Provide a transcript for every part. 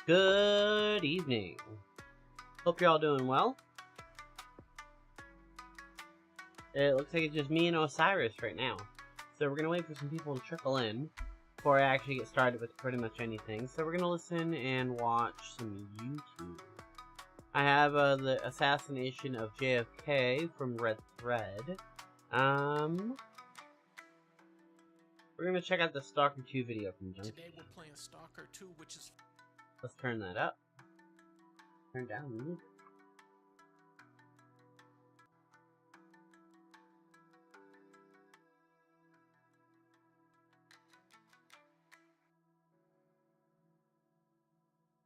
Good evening. Hope you're all doing well. It looks like it's just me and Osiris right now. So we're gonna wait for some people to trickle in before I actually get started with pretty much anything. So we're gonna listen and watch some YouTube. I have the assassination of JFK from Red Thread. We're gonna check out the Stalker 2 video from Junkie. Today we're playing Stalker 2, which is... Let's turn that up. Turn down the music.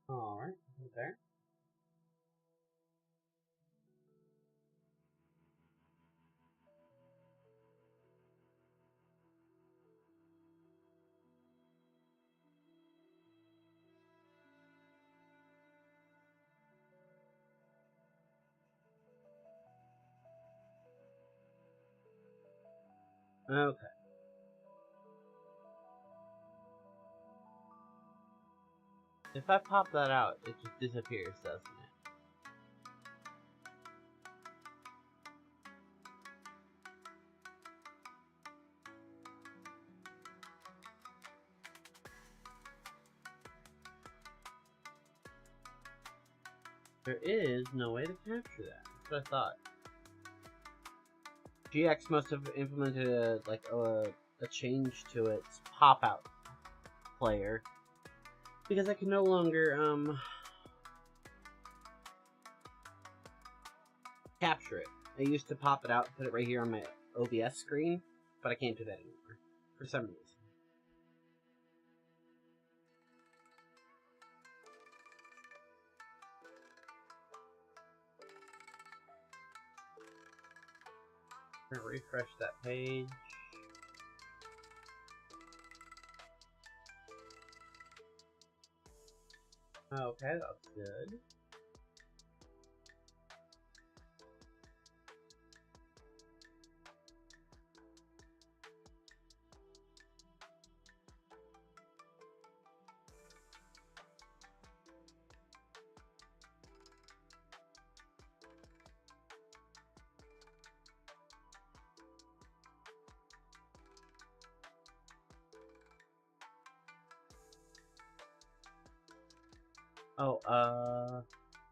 Alright, there. Okay. If I pop that out, it just disappears, doesn't it? There is no way to capture that. That's what I thought. GX must have implemented a change to its pop-out player, because I can no longer capture it. I used to pop it out and put it right here on my OBS screen, but I can't do that anymore for some reason. I'm gonna refresh that page. Okay, that's good.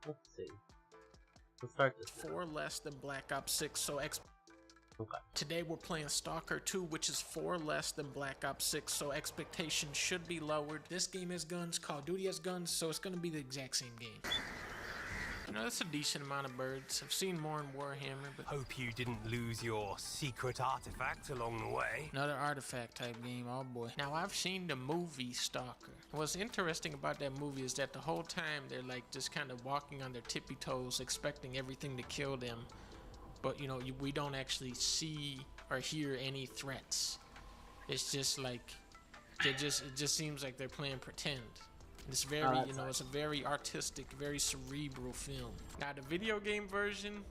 Let's see. Let's start this now. 4 less than Black Ops 6, so Okay. Today we're playing Stalker 2, which is 4 less than Black Ops 6, so expectations should be lowered. This game has guns, Call of Duty has guns, so it's gonna be the exact same game. You know, that's a decent amount of birds. I've seen more in Warhammer, but... Hope you didn't lose your secret artifact along the way. Another artifact type game, oh boy. Now, I've seen the movie Stalker. What's interesting about that movie is that the whole time they're like just kind of walking on their tippy toes, expecting everything to kill them. But, you know, we don't actually see or hear any threats. It's just like, it just seems like they're playing pretend. It's very, you know, it's a very artistic, very cerebral film. Now, the video game version,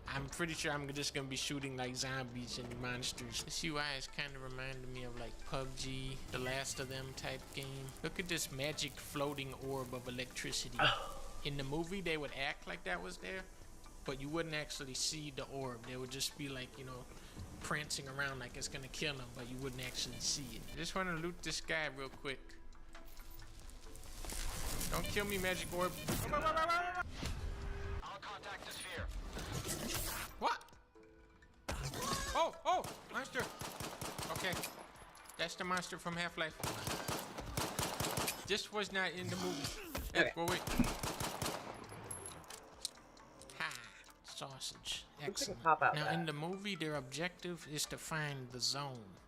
I'm pretty sure I'm just gonna be shooting like zombies and monsters. This UI is kind of reminding me of like PUBG, The Last of Them type game. Look at this magic floating orb of electricity. In the movie, they would act like that was there, but you wouldn't actually see the orb. They would just be like, you know, prancing around like it's gonna kill them, but you wouldn't actually see it. I just want to loot this guy real quick. Don't kill me, magic orb. I'll contact the sphere. What? Oh, monster. Okay, that's the monster from Half-Life. This was not in the movie. Okay. Go away. Ha, sausage. Excellent. Pop out Now, that. in the movie, their objective is to find the zone.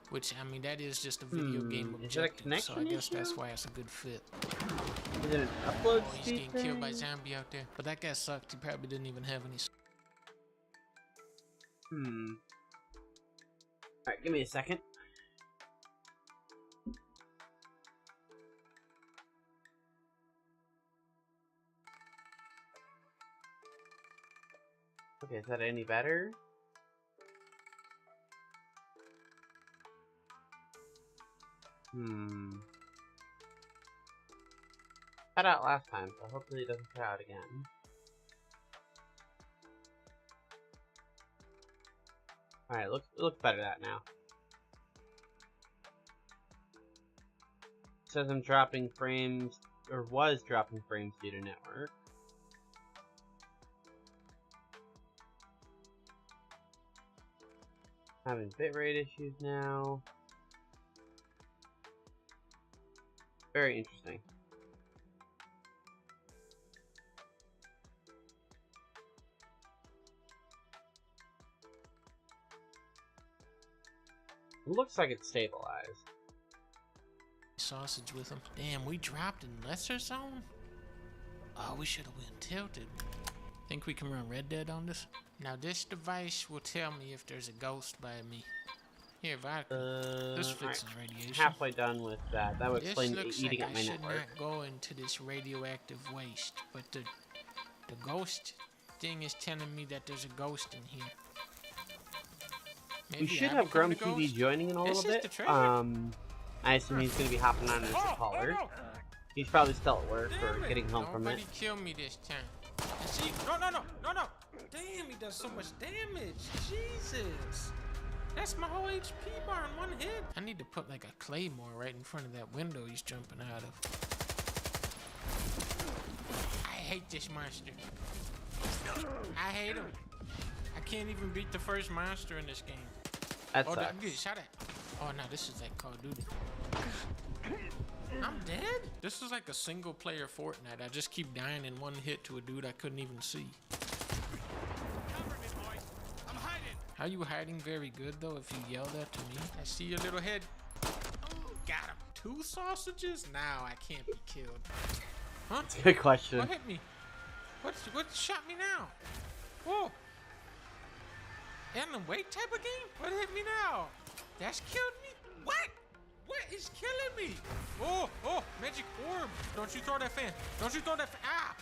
Which, I mean, that is just a video game Is that a objective, so I connection guess that's issue? why it's a good fit. Is it an upload Oh, he's speed getting killed by thing? zombie out there. But that guy sucked. He probably didn't even have any... Alright, give me a second. Okay, is that any better? cut out last time, so hopefully it doesn't cut out again. Alright, look better that now. It says I'm dropping frames, or was dropping frames due to network. Having bitrate issues now. Very interesting. Looks like it's stabilized. Sausage with them. Damn, we dropped in lesser zone? Oh, we should have been tilted. Think we can run Red Dead on this? Now this device will tell me if there's a ghost by me. Here, Vodka. This fixes radiation. Halfway done with that. That would explain eating like at my network. I should not go into this radioactive waste, but the ghost thing is telling me that there's a ghost in here. Maybe We should I have become Grum the TV ghost? joining in a little bit. I assume he's gonna be hopping on as a caller. He's probably still at work or getting home from it. Nobody kill me this time. See? No. Damn, he does so much damage. Jesus. That's my whole HP bar in one hit. I need to put like a claymore right in front of that window he's jumping out of. I hate this monster. I hate him. I can't even beat the first monster in this game. That Oh, sucks. I'm getting shot at. Oh, no, this is like Call of Duty. I'm dead? This is like a single player Fortnite. I just keep dying in one hit to a dude I couldn't even see. I'm hiding. Are you hiding very good though if you yell that to me? I see your little head. Got him. 2 sausages? Now I can't be killed. Huh? Good question. What hit me? What shot me now? Whoa. And the weight type of game? What hit me now? That's killed me? What? What is killing me? Oh, magic orb. Don't you throw that fan. Don't you throw that fan. Ah!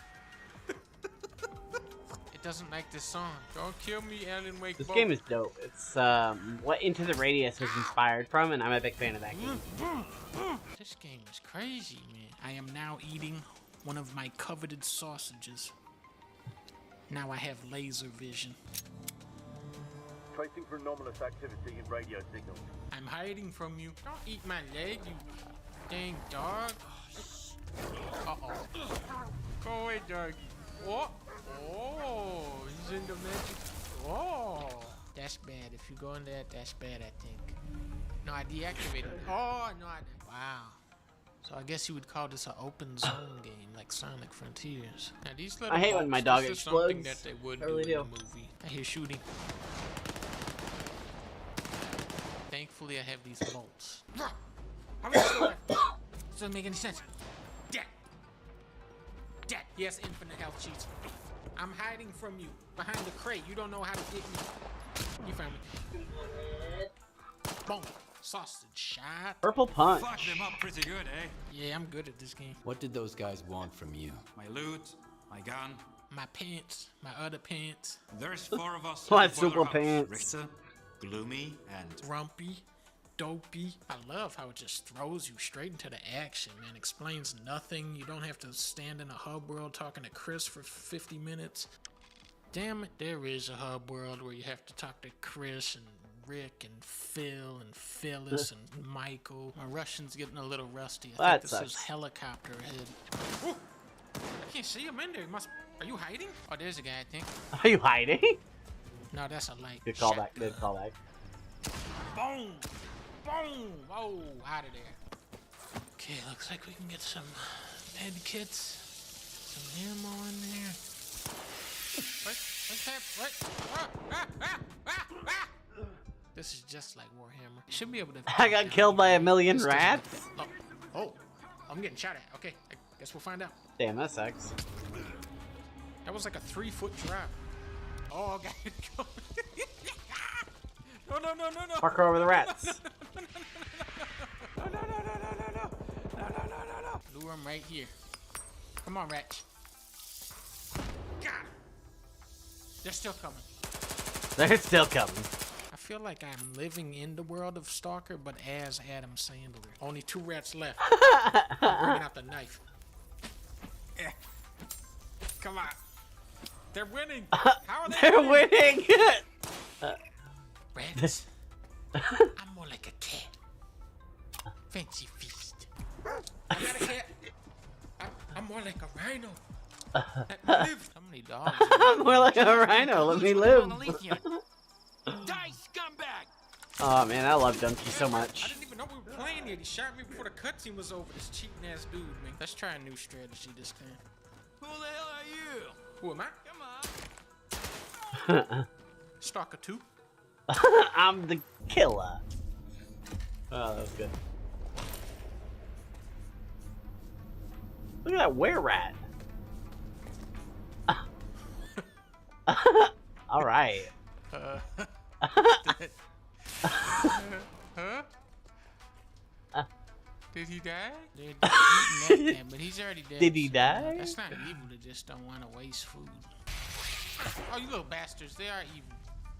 It doesn't like this song. Don't kill me, Alan Wake. This game is dope. It's what Into the Radius was inspired from, and I'm a big fan of that game. This game is crazy, man. I am now eating one of my coveted sausages. Now I have laser vision. Tracing for anomalous activity in radio signals. I'm hiding from you. Don't eat my leg, you dang dog. Uh-oh. Go away, doggy. Oh, he's in the magic. Oh, that's bad. If you go in there, that's bad, I think. No, I deactivated it. Oh, no, I didn't. Wow. So I guess you would call this an open zone game, like Sonic Frontiers. Now these little I hate when my dog this is something explodes. that they would I do really in do. the movie. I hear shooting. Thankfully, I have these bolts. How are you still alive? Doesn't make any sense. Dead. He has infinite health cheats. I'm hiding from you behind the crate. You don't know how to get me. You found me. Boom. Sausage shot. Purple Punch. Fucked them up pretty good, eh? Yeah, I'm good at this game. What did those guys want from you? My loot, my gun. My pants, my other pants. There's 4 of us. My in the boiler super house. pants. Richter, Gloomy, and Grumpy, dopey. I love how it just throws you straight into the action, man. Explains nothing. You don't have to stand in a hub world talking to Chris for 50 minutes. Damn it, there is a hub world where you have to talk to Chris and Rick and Phil and Phyllis and Michael. My Russian's getting a little rusty. I That think this sucks. is helicopter head. Ooh, I can't see him in there. Are you hiding? Oh, there's a guy, I think. Are you hiding? No, that's a light. Good callback. Good callback. Boom! Boom! Whoa, out of there. Okay, looks like we can get some med kits, some ammo in there. What's happening? This is just like Warhammer. Should be able to. I got killed by a million This doesn't- rats. Oh, I'm getting shot at. Okay, I guess we'll find out. Damn, that sucks. That was like a 3-foot drop. Oh, okay. No. Parker over the rats. No. Lure him right here. Come on, rat. God. They're still coming. They're still coming. I feel like I'm living in the world of Stalker, but as Adam Sandler. Only 2 rats left. I'm bringing out the knife. Come on. They're winning. How are they They're winning? winning! Rats. I'm more like a cat. Fancy feast. I'm not a cat. I'm more like a rhino. Let me live. How many dogs? I'm more like a rhino. Let me live. Die, scumbag! Oh man, I love Donkey so I much. didn't even know we were playing yet. He shot me before the cutscene was over. This cheating ass dude, man. Let's try a new strategy this time. Who the hell are you? Who am I? Come on. Stalker 2. I'm the killer. Oh, that was good. Look at that were-rat. All right. Huh? Did he die? They're eating that man, but he's already dead. Did he so, die? That's not evil. They just don't want to waste food. Oh, you little bastards! They are evil.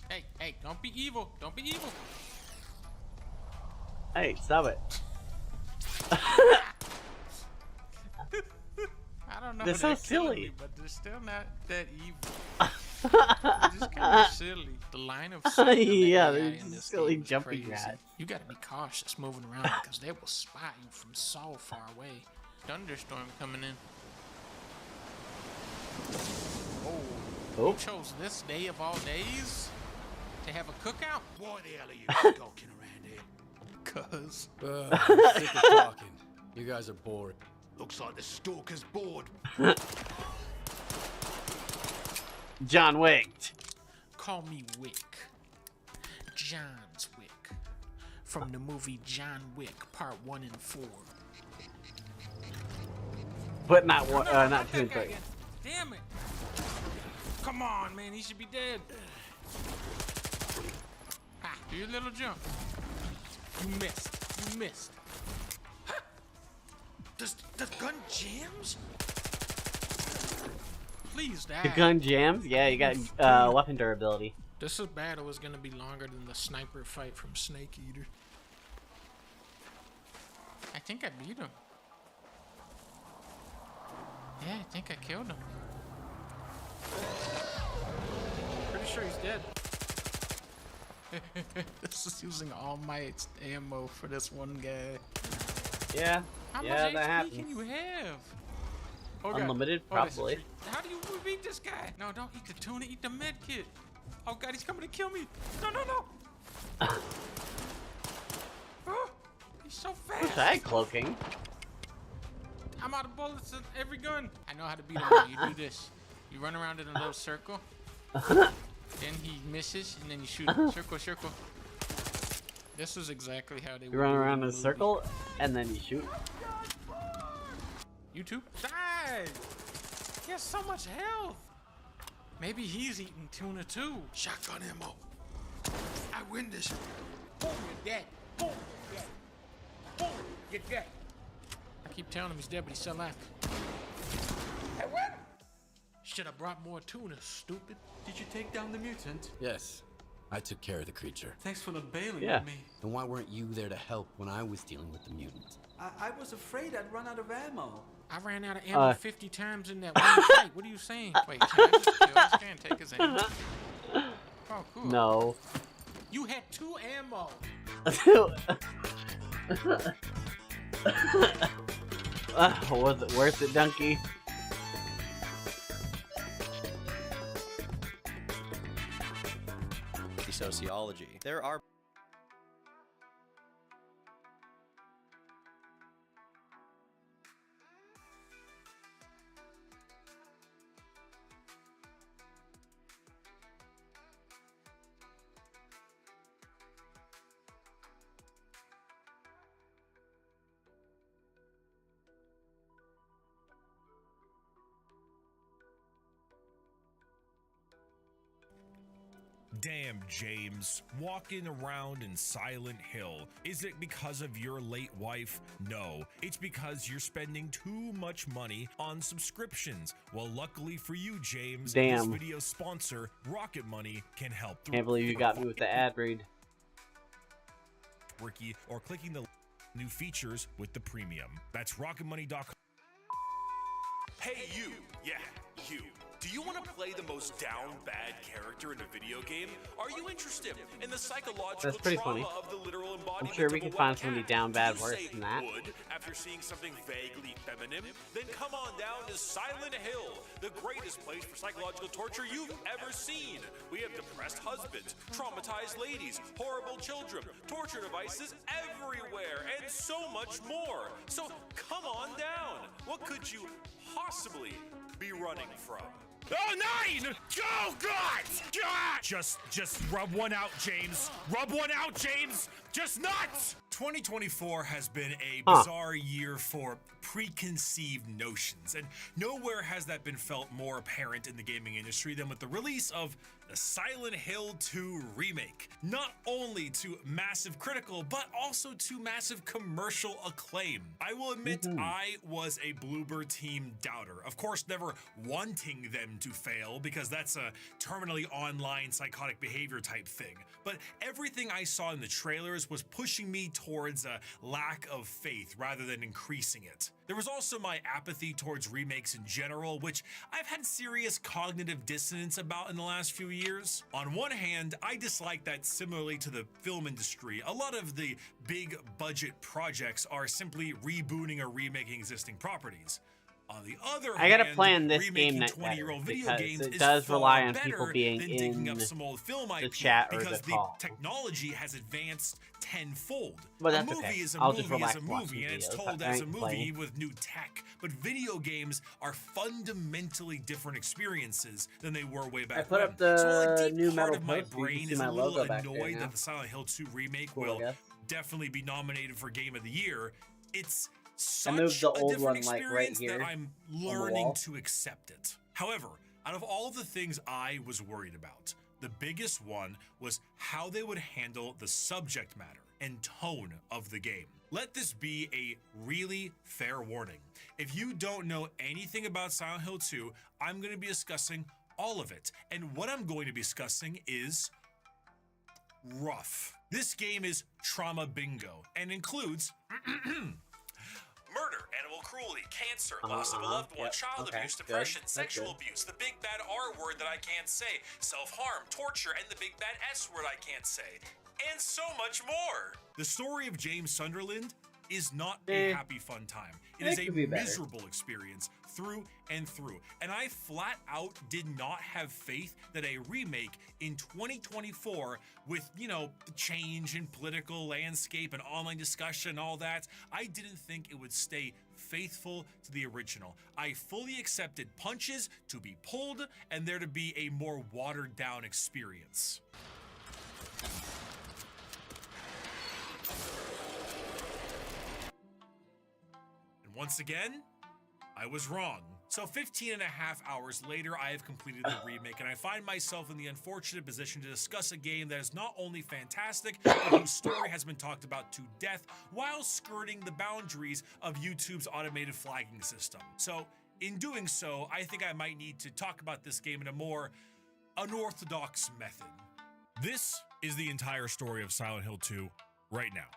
Hey, hey! Don't be evil! Don't be evil! Hey, stop it. I don't know. They're if so killing silly. me, but they're still not that evil. They're just kind of silly. The line of sight of the Yeah, AI they're in just this silly game is jumping crazy. rat. You gotta be cautious moving around because they will spot you from so far away. Thunderstorm coming in. Oh, You chose this day of all days to have a cookout? Why the hell are you stalking around here? Cuz. I'm sick of talking. You guys are bored. Looks like the stalker's bored. John Wick. Call me Wick. John's Wick. From the movie John Wick, Part 1 and 4. But not one, No, not not 2 and that guy 3. yet. Damn it. Come on, man. He should be dead. Ha, do your little jump. You missed. You missed. Does the gun jams? Please die. The gun jams? Yeah, you got weapon durability. This battle is going to be longer than the sniper fight from Snake Eater. I think I beat him. Yeah, I think I killed him. Pretty sure he's dead. This is using all my ammo for this one guy. Yeah, How yeah, much that HP happens. can you have? Oh, God. Unlimited, Oh, that's a probably. tree. How do you beat this guy? No, don't eat the tuna, eat the med kit. Oh God, he's coming to kill me. No, no, no. Oh, he's so fast. Wish I had cloaking. I'm out of bullets in every gun. I know how to beat him now. You do this. You run around in a little circle. Then he misses, and then you shoot him. Circle, circle. This is exactly how they You run do around the in a movie. circle, and then you shoot. You too? Die! He has so much health. Maybe he's eating tuna too. Shotgun ammo. I win this. Boom, you're dead. Boom, you're dead. Boom, you're dead. I keep telling him he's dead, but he's still alive. I win! Should have brought more tuna, stupid. Did you take down the mutant? Yes, I took care of the creature. Thanks for not bailing Yeah. on me. And why weren't you there to help when I was dealing with the mutant? I was afraid I'd run out of ammo. I ran out of ammo 50 times in that one fight. What are you saying? Wait, can I just kill this guy and take his ammo? Oh, cool. No. You had 2 ammo. Was it worth it, Donkey? Sociology. There are Damn, James, walking around in Silent Hill. Is it because of your late wife? No, it's because you're spending too much money on subscriptions. Well, luckily for you, James, this Damn. video's sponsor, Rocket Money, can help. Can't believe you got me with the ad read. Ricky, or clicking the new features with the premium. That's rocketmoney.com. Hey you, yeah, you. Do you want to play the most down bad character in a video game? Are you interested in the psychological That's pretty trauma funny. of the literal embodiment I'm sure we of a can find wet somebody cat? down bad Do you worse say than that. would after seeing something vaguely feminine? Then come on down to Silent Hill, the greatest place for psychological torture you've ever seen. We have depressed husbands, traumatized ladies, horrible children, torture devices everywhere, and so much more. So come on down. What could you possibly be running from? Oh, 9! Oh, God! God! Just rub one out, James. Rub one out, James. Just nuts! 2024 has been a bizarre year for preconceived notions, and nowhere has that been felt more apparent in the gaming industry than with the release of the Silent Hill 2 remake. Not only to massive critical, but also to massive commercial acclaim. I will admit I was a Bloober team doubter. Of course, never wanting them to fail, because that's a terminally online psychotic behavior type thing. But everything I saw in the trailers was pushing me towards a lack of faith rather than increasing it. There was also my apathy towards remakes in general, which I've had serious cognitive dissonance about in the last few years. On one hand, I dislike that similarly to the film industry, a lot of the big budget projects are simply rebooting or remaking existing properties. On the other I gotta hand, plan this remaking game next 20-year-old video because games it is does rely on far people better being than digging in up some old film the IP chat or because the the call. technology has advanced tenfold. But A that's movie okay. is a I'll just movie is relax a watching movie, and it's videos. told I as a ain't movie playing. with new tech. But video games are fundamentally different experiences than they were way back put when. up the So while a deep new part metal of my poster. You can brain see is my a little logo back there annoyed now. that the Silent Hill 2 remake Cool, I will guess. definitely be nominated for Game of the Year, it's I moved such the a old different one, like, right experience here that I'm the learning wall. to accept it. However, out of all of the things I was worried about, the biggest one was how they would handle the subject matter and tone of the game. Let this be a really fair warning. If you don't know anything about Silent Hill 2, I'm going to be discussing all of it. And what I'm going to be discussing is rough. This game is trauma bingo and includes murder, animal cruelty, cancer, loss of a loved one, child abuse, depression, sexual abuse, the big bad R word that I can't say, self-harm, torture, and the big bad S word I can't say, and so much more. The story of James Sunderland is not a happy fun time. It is a could be better. miserable experience through and through. And I flat out did not have faith that a remake in 2024 with, you know, the change in political landscape and online discussion and all that, I didn't think it would stay faithful to the original. I fully accepted punches to be pulled and there to be a more watered down experience. And once again, I was wrong. So 15 and a half hours later, I have completed the remake, and I find myself in the unfortunate position to discuss a game that is not only fantastic, but whose story has been talked about to death while skirting the boundaries of YouTube's automated flagging system. So in doing so, I think I might need to talk about this game in a more unorthodox method. This is the entire story of Silent Hill 2 right now.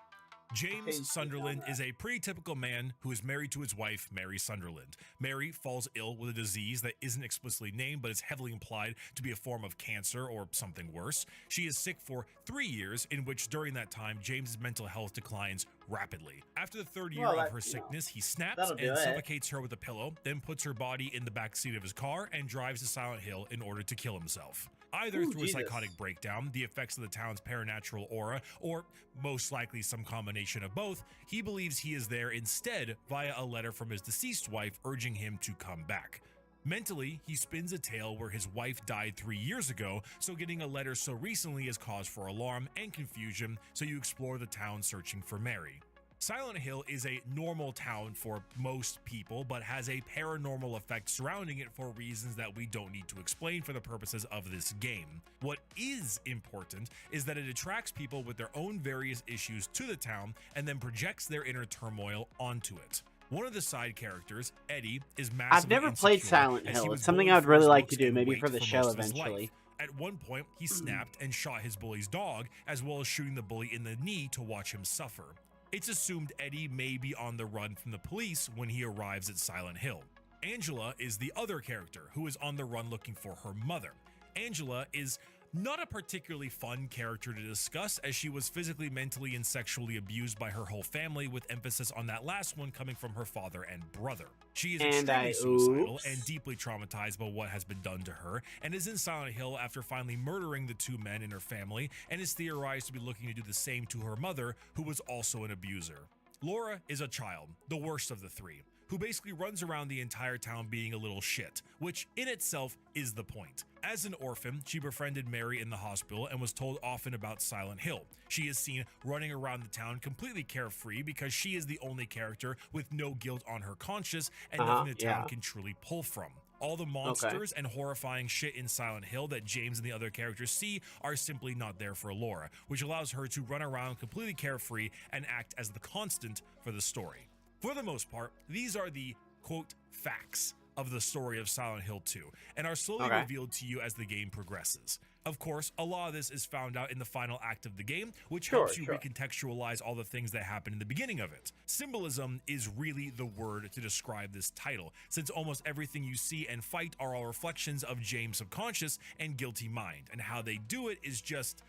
James Sunderland is a pretty typical man who is married to his wife, Mary Sunderland. Mary falls ill with a disease that isn't explicitly named, but is heavily implied to be a form of cancer or something worse. She is sick for 3 years, in which during that time, James's mental health declines rapidly. After the third year of her sickness, he snaps and suffocates her with a pillow, then puts her body in the backseat of his car and drives to Silent Hill in order to kill himself. Either through a psychotic breakdown, the effects of the town's paranatural aura, or most likely some combination of both, he believes he is there instead via a letter from his deceased wife urging him to come back. Mentally, he spins a tale where his wife died 3 years ago, so getting a letter so recently is cause for alarm and confusion, so you explore the town searching for Mary. Silent Hill is a normal town for most people, but has a paranormal effect surrounding it for reasons that we don't need to explain for the purposes of this game. What is important is that it attracts people with their own various issues to the town and then projects their inner turmoil onto it. One of the side characters, Eddie, is massively I've never played insecure Silent as he Hill. was It's something bullied I would for really his like looks to do, and maybe weight for the show most of his life. eventually. At one point, he snapped and shot his bully's dog, as well as shooting the bully in the knee to watch him suffer. It's assumed Eddie may be on the run from the police when he arrives at Silent Hill. Angela is the other character who is on the run looking for her mother. Angela is not a particularly fun character to discuss, as she was physically, mentally, and sexually abused by her whole family, with emphasis on that last one coming from her father and brother. She is extremely suicidal and deeply traumatized by what has been done to her, and is in Silent Hill after finally murdering the two men in her family, and is theorized to be looking to do the same to her mother, who was also an abuser. Laura is a child, the worst of the three, who basically runs around the entire town being a little shit, which in itself is the point. As an orphan, she befriended Mary in the hospital and was told often about Silent Hill. She is seen running around the town completely carefree because she is the only character with no guilt on her conscience and nothing the town can truly pull from. All the monsters and horrifying shit in Silent Hill that James and the other characters see are simply not there for Laura, which allows her to run around completely carefree and act as the constant for the story. For the most part, these are the, quote, facts of the story of Silent Hill 2, and are slowly revealed to you as the game progresses. Of course, a lot of this is found out in the final act of the game, which helps you recontextualize all the things that happen in the beginning of it. Symbolism is really the word to describe this title, since almost everything you see and fight are all reflections of James' subconscious and guilty mind, and how they do it is just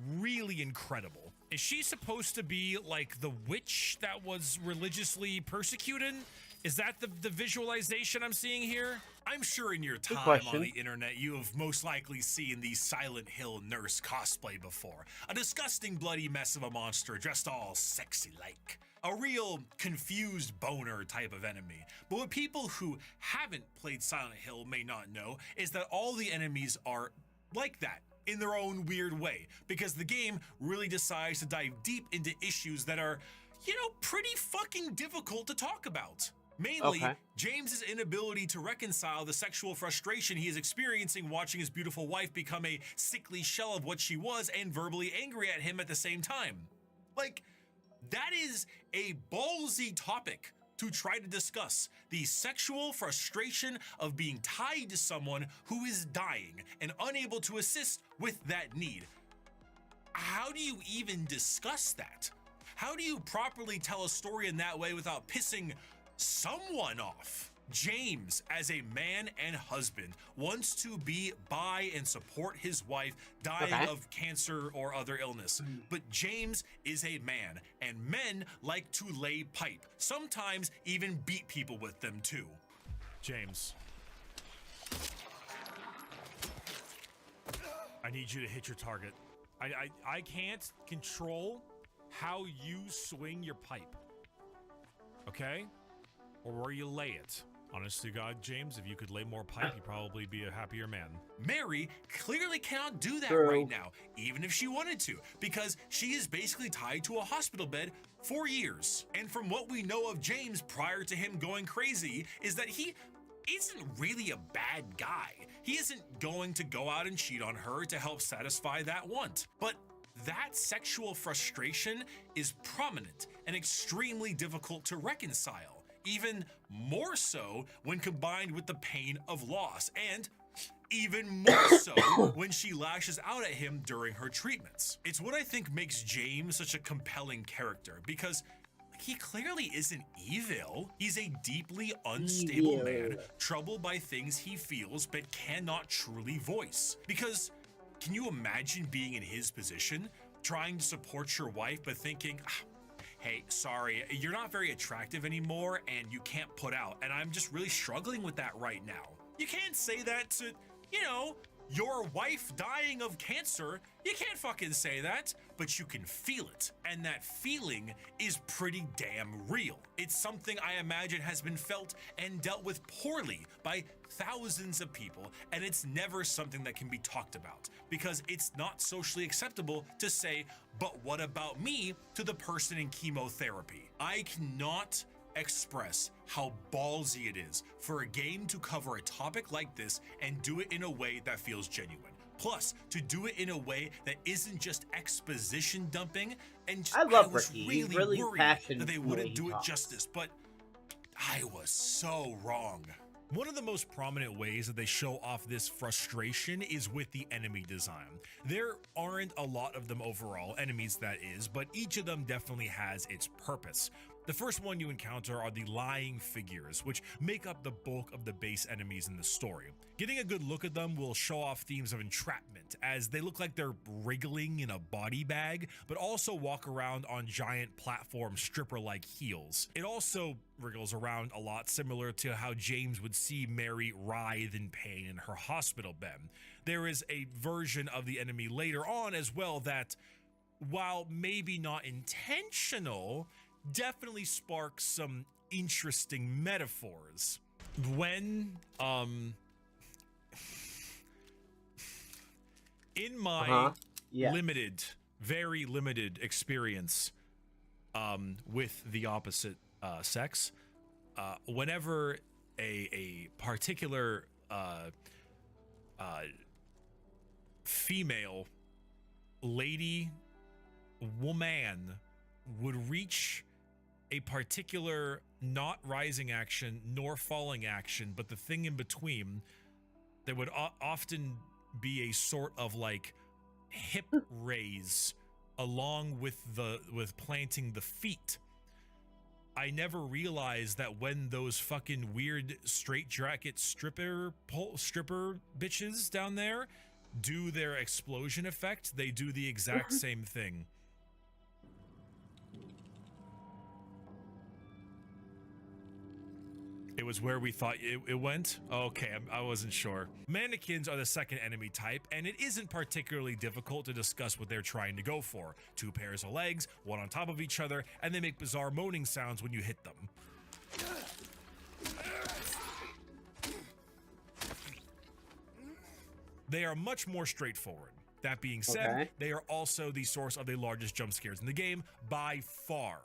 really incredible. Is she supposed to be like the witch that was religiously persecuted? Is that the visualization I'm seeing here? I'm sure in your time on the internet you have most likely seen the Silent Hill nurse cosplay before. A disgusting bloody mess of a monster dressed all sexy like. A real confused boner type of enemy. But what people who haven't played Silent Hill may not know is that all the enemies are like that in their own weird way, because the game really decides to dive deep into issues that are, you know, pretty fucking difficult to talk about. Mainly, James's inability to reconcile the sexual frustration he is experiencing watching his beautiful wife become a sickly shell of what she was and verbally angry at him at the same time. Like, that is a ballsy topic to try to discuss, the sexual frustration of being tied to someone who is dying and unable to assist with that need. How do you even discuss that? How do you properly tell a story in that way without pissing someone off? James, as a man and husband, wants to be by and support his wife dying of cancer or other illness. But James is a man, and men like to lay pipe, sometimes even beat people with them too. James, I need you to hit your target. I can't control how you swing your pipe, okay? Or where you lay it. Honest to God, James, if you could lay more pipe, you'd probably be a happier man. Mary clearly cannot do that right now, even if she wanted to, because she is basically tied to a hospital bed for years. And from what we know of James prior to him going crazy, is that he isn't really a bad guy. He isn't going to go out and cheat on her to help satisfy that want. But that sexual frustration is prominent and extremely difficult to reconcile. Even more so when combined with the pain of loss, and even more so when she lashes out at him during her treatments. It's what I think makes James such a compelling character, because he clearly isn't evil. He's a deeply unstable man, troubled by things he feels but cannot truly voice. Because can you imagine being in his position, trying to support your wife but thinking, hey, sorry, you're not very attractive anymore and you can't put out, and I'm just really struggling with that right now. You can't say that to, you know, your wife dying of cancer. You can't fucking say that, but you can feel it. And that feeling is pretty damn real. It's something I imagine has been felt and dealt with poorly by thousands of people, and it's never something that can be talked about because it's not socially acceptable to say, but what about me, to the person in chemotherapy. I cannot express how ballsy it is for a game to cover a topic like this and do it in a way that feels genuine. Plus, to do it in a way that isn't just exposition dumping, and I love was Ricky. really He's really worried passionate that they in the way wouldn't he do it talks. justice, but I was so wrong. One of the most prominent ways that they show off this frustration is with the enemy design. There aren't a lot of them overall, enemies that is, but each of them definitely has its purpose. The first one you encounter are the lying figures, which make up the bulk of the base enemies in the story. Getting a good look at them will show off themes of entrapment, as they look like they're wriggling in a body bag, but also walk around on giant platform stripper-like heels. It also wriggles around a lot, similar to how James would see Mary writhe in pain in her hospital bed. There is a version of the enemy later on as well that, while maybe not intentional, definitely sparks some interesting metaphors. When in my limited, very limited experience with the opposite sex, whenever a particular female lady, woman would reach a particular not rising action nor falling action, but the thing in between, there would often be a sort of like hip raise along with planting the feet. I never realized that when those fucking weird straitjacket stripper bitches down there do their explosion effect, they do the exact same thing. It was where we thought it went? Okay, I wasn't sure. Mannequins are the second enemy type, and it isn't particularly difficult to discuss what they're trying to go for. Two pairs of legs, one on top of each other, and they make bizarre moaning sounds when you hit them. They are much more straightforward. That being said, they are also the source of the largest jump scares in the game by far.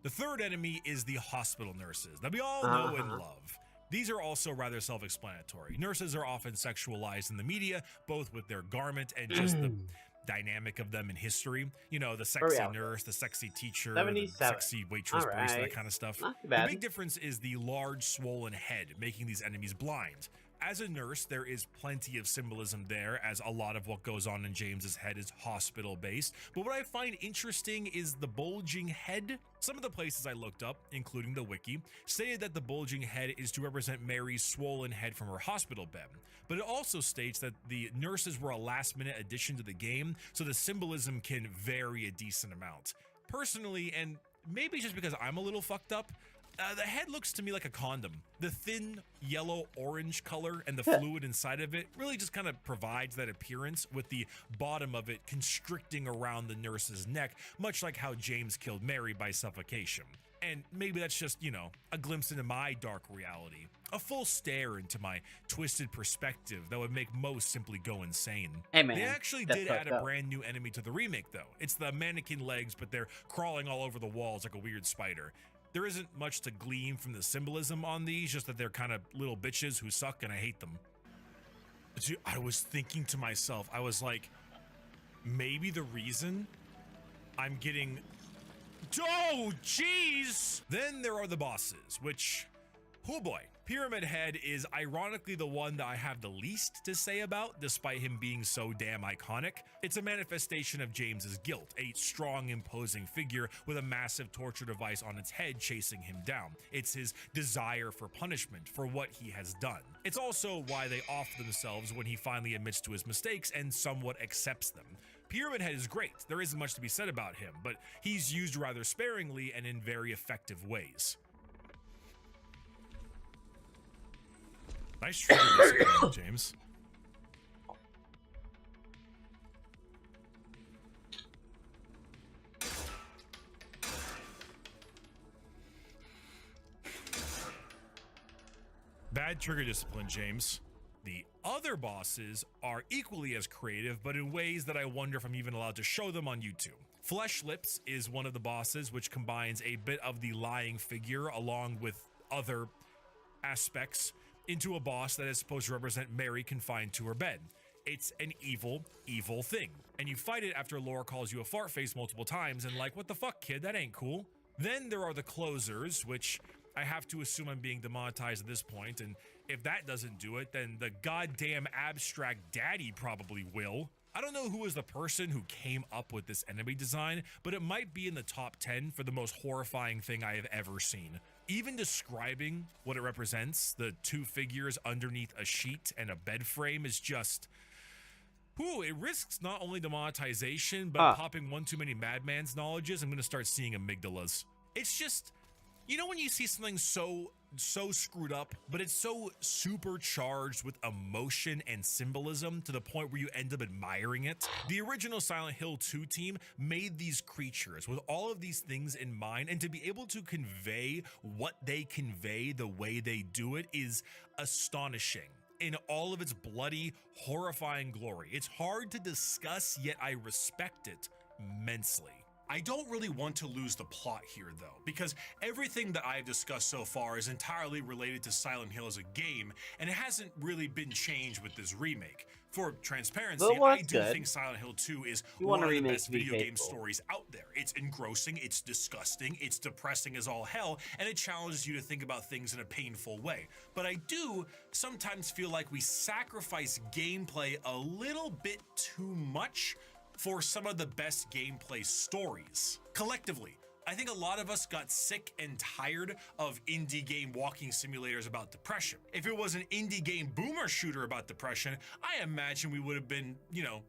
The third enemy is the hospital nurses that we all know and love. These are also rather self-explanatory. Nurses are often sexualized in the media, both with their garment and just the dynamic of them in history. You know, the sexy nurse, the sexy teacher, the sexy waitress, barista, that kind of stuff. The big difference is the large swollen head, making these enemies blind. As a nurse, there is plenty of symbolism there, as a lot of what goes on in James's head is hospital-based. But what I find interesting is the bulging head. Some of the places I looked up, including the wiki, stated that the bulging head is to represent Mary's swollen head from her hospital bed. But it also states that the nurses were a last-minute addition to the game, so the symbolism can vary a decent amount. Personally, and maybe just because I'm a little fucked up, the head looks to me like a condom. The thin yellow-orange color and the fluid inside of it really just kind of provides that appearance, with the bottom of it constricting around the nurse's neck, much like how James killed Mary by suffocation. And maybe that's just, you know, a glimpse into my dark reality. A full stare into my twisted perspective that would make most simply go insane. Hey man, they actually did add a brand new enemy to the remake, though. It's the mannequin legs, but they're crawling all over the walls like a weird spider. There isn't much to glean from the symbolism on these, just that they're kind of little bitches who suck and I hate them. Dude, I was thinking to myself, I was like, maybe the reason I'm getting... Oh, jeez! Then there are the bosses, which... Oh boy. Pyramid Head is ironically the one that I have the least to say about, despite him being so damn iconic. It's a manifestation of James's guilt, a strong, imposing figure with a massive torture device on its head chasing him down. It's his desire for punishment for what he has done. It's also why they off themselves when he finally admits to his mistakes and somewhat accepts them. Pyramid Head is great, there isn't much to be said about him, but he's used rather sparingly and in very effective ways. Nice trigger discipline, James. Bad trigger discipline, James. The other bosses are equally as creative, but in ways that I wonder if I'm even allowed to show them on YouTube. Flesh Lips is one of the bosses, which combines a bit of the lying figure along with other aspects into a boss that is supposed to represent Mary confined to her bed. It's an evil, evil thing. And you fight it after Laura calls you a fart face multiple times and like, what the fuck, kid, that ain't cool. Then there are the closers, which I have to assume I'm being demonetized at this point, and if that doesn't do it, then the goddamn abstract daddy probably will. I don't know who was the person who came up with this enemy design, but it might be in the top 10 for the most horrifying thing I have ever seen. Even describing what it represents, the two figures underneath a sheet and a bed frame, is just... Ooh, it risks not only demonetization, but popping one too many madman's knowledges. I'm going to start seeing amygdalas. It's just, you know when you see something so screwed up, but it's so supercharged with emotion and symbolism to the point where you end up admiring it? The original Silent Hill 2 team made these creatures with all of these things in mind, and to be able to convey what they convey the way they do it is astonishing in all of its bloody, horrifying glory. It's hard to discuss, yet I respect it immensely. I don't really want to lose the plot here though, because everything that I've discussed so far is entirely related to Silent Hill as a game, and it hasn't really been changed with this remake. For transparency, I do think Silent Hill 2 is one of the best video game stories out there. It's engrossing, it's disgusting, it's depressing as all hell, and it challenges you to think about things in a painful way. But I do sometimes feel like we sacrifice gameplay a little bit too much for some of the best gameplay stories. Collectively, I think a lot of us got sick and tired of indie game walking simulators about depression. If it was an indie game boomer shooter about depression, I imagine we would have been,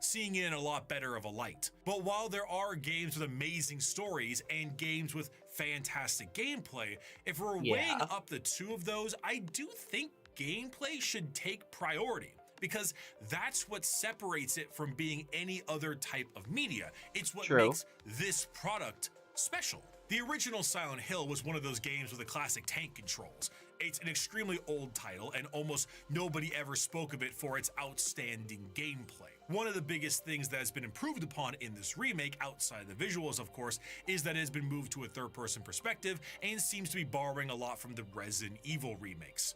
seeing it in a lot better of a light. But while there are games with amazing stories and games with fantastic gameplay, if we're weighing up the two of those, I do think gameplay should take priority, because that's what separates it from being any other type of media. It's what makes this product special. The original Silent Hill was one of those games with the classic tank controls. It's an extremely old title, and almost nobody ever spoke of it for its outstanding gameplay. One of the biggest things that has been improved upon in this remake, outside of the visuals of course, is that it has been moved to a third-person perspective and seems to be borrowing a lot from the Resident Evil remakes.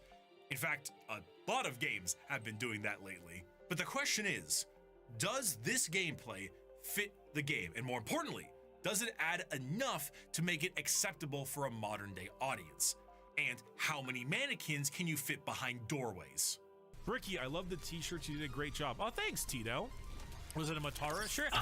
In fact, a lot of games have been doing that lately. But the question is, does this gameplay fit the game? And more importantly, does it add enough to make it acceptable for a modern day audience? And how many mannequins can you fit behind doorways? Ricky, I love the t-shirt. You did a great job. Oh, thanks, Tito. Was it a Matara shirt?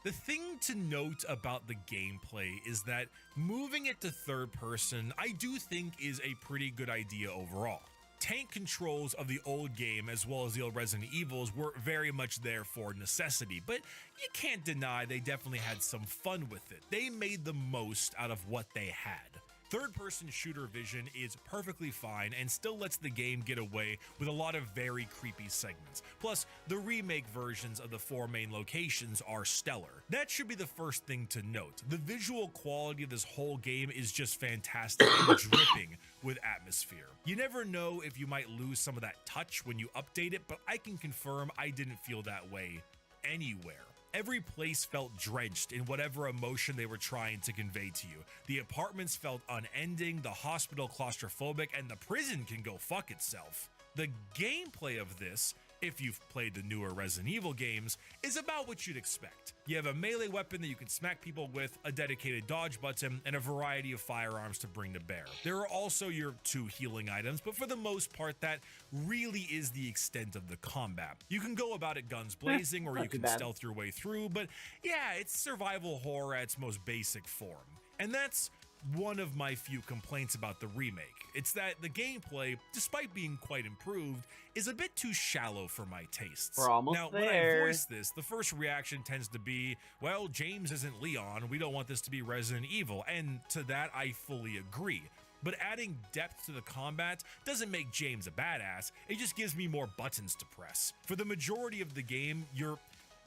The thing to note about the gameplay is that moving it to third person, I do think is a pretty good idea overall. Tank controls of the old game, as well as the old Resident Evils, were very much there for necessity, but you can't deny they definitely had some fun with it. They made the most out of what they had. Third-person shooter vision is perfectly fine and still lets the game get away with a lot of very creepy segments. Plus, the remake versions of the 4 main locations are stellar. That should be the first thing to note. The visual quality of this whole game is just fantastic and dripping with atmosphere. You never know if you might lose some of that touch when you update it, but I can confirm I didn't feel that way anywhere. Every place felt drenched in whatever emotion they were trying to convey to you. The apartments felt unending, the hospital claustrophobic, and the prison can go fuck itself. The gameplay of this, if you've played the newer Resident Evil games, is about what you'd expect. You have a melee weapon that you can smack people with, a dedicated dodge button, and a variety of firearms to bring to bear. There are also your 2 healing items, but for the most part, that really is the extent of the combat. You can go about it guns blazing, or you can stealth your way through, but yeah, it's survival horror at its most basic form. And that's one of my few complaints about the remake. It's that the gameplay, despite being quite improved, is a bit too shallow for my tastes. We're almost now, there. When I voice this, the first reaction tends to be, well, James isn't Leon, we don't want this to be Resident Evil, and to that I fully agree. But adding depth to the combat doesn't make James a badass, it just gives me more buttons to press. For the majority of the game, you're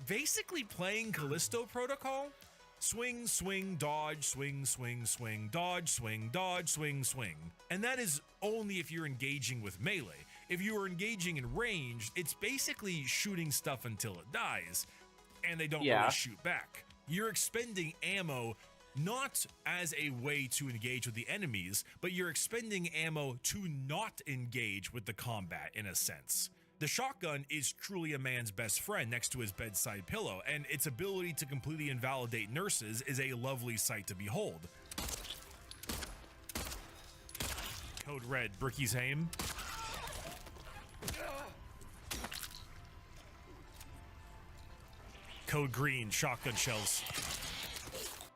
basically playing Callisto Protocol. Swing, swing, dodge, swing, swing, swing, dodge, swing, dodge, swing, swing. And that is only if you're engaging with melee. If you are engaging in range, it's basically shooting stuff until it dies, and they don't really shoot back. You're expending ammo not as a way to engage with the enemies, but you're expending ammo to not engage with the combat in a sense. The shotgun is truly a man's best friend next to his bedside pillow, and its ability to completely invalidate nurses is a lovely sight to behold. Code Red, Bricky's aim. Code green, shotgun shells.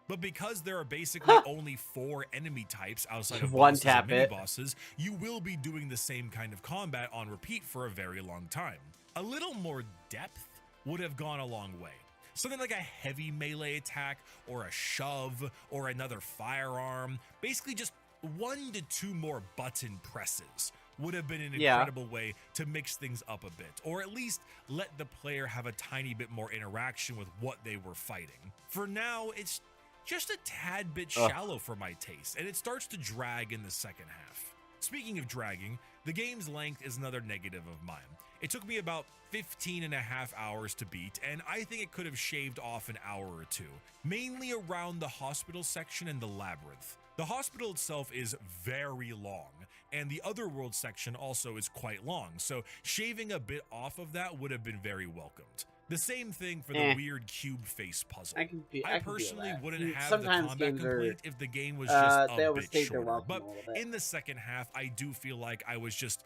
But because there are basically only 4 enemy types outside of One bosses tap and mini it. bosses, you will be doing the same kind of combat on repeat for a very long time. A little more depth would have gone a long way. Something like a heavy melee attack, or a shove, or another firearm. Basically just 1 to 2 more button presses would have been an incredible way to mix things up a bit, or at least let the player have a tiny bit more interaction with what they were fighting. For now, it's just a tad bit shallow for my taste, and it starts to drag in the second half. Speaking of dragging, the game's length is another negative of mine. It took me about 15.5 hours to beat, and I think it could have shaved off an hour or 2, mainly around the hospital section and the labyrinth. The hospital itself is very long, and the otherworld section also is quite long, so shaving a bit off of that would have been very welcomed. The same thing for the weird cube face puzzle. I personally wouldn't have the combat complete if the game was just a bit shorter, but in the second half, I do feel like I was just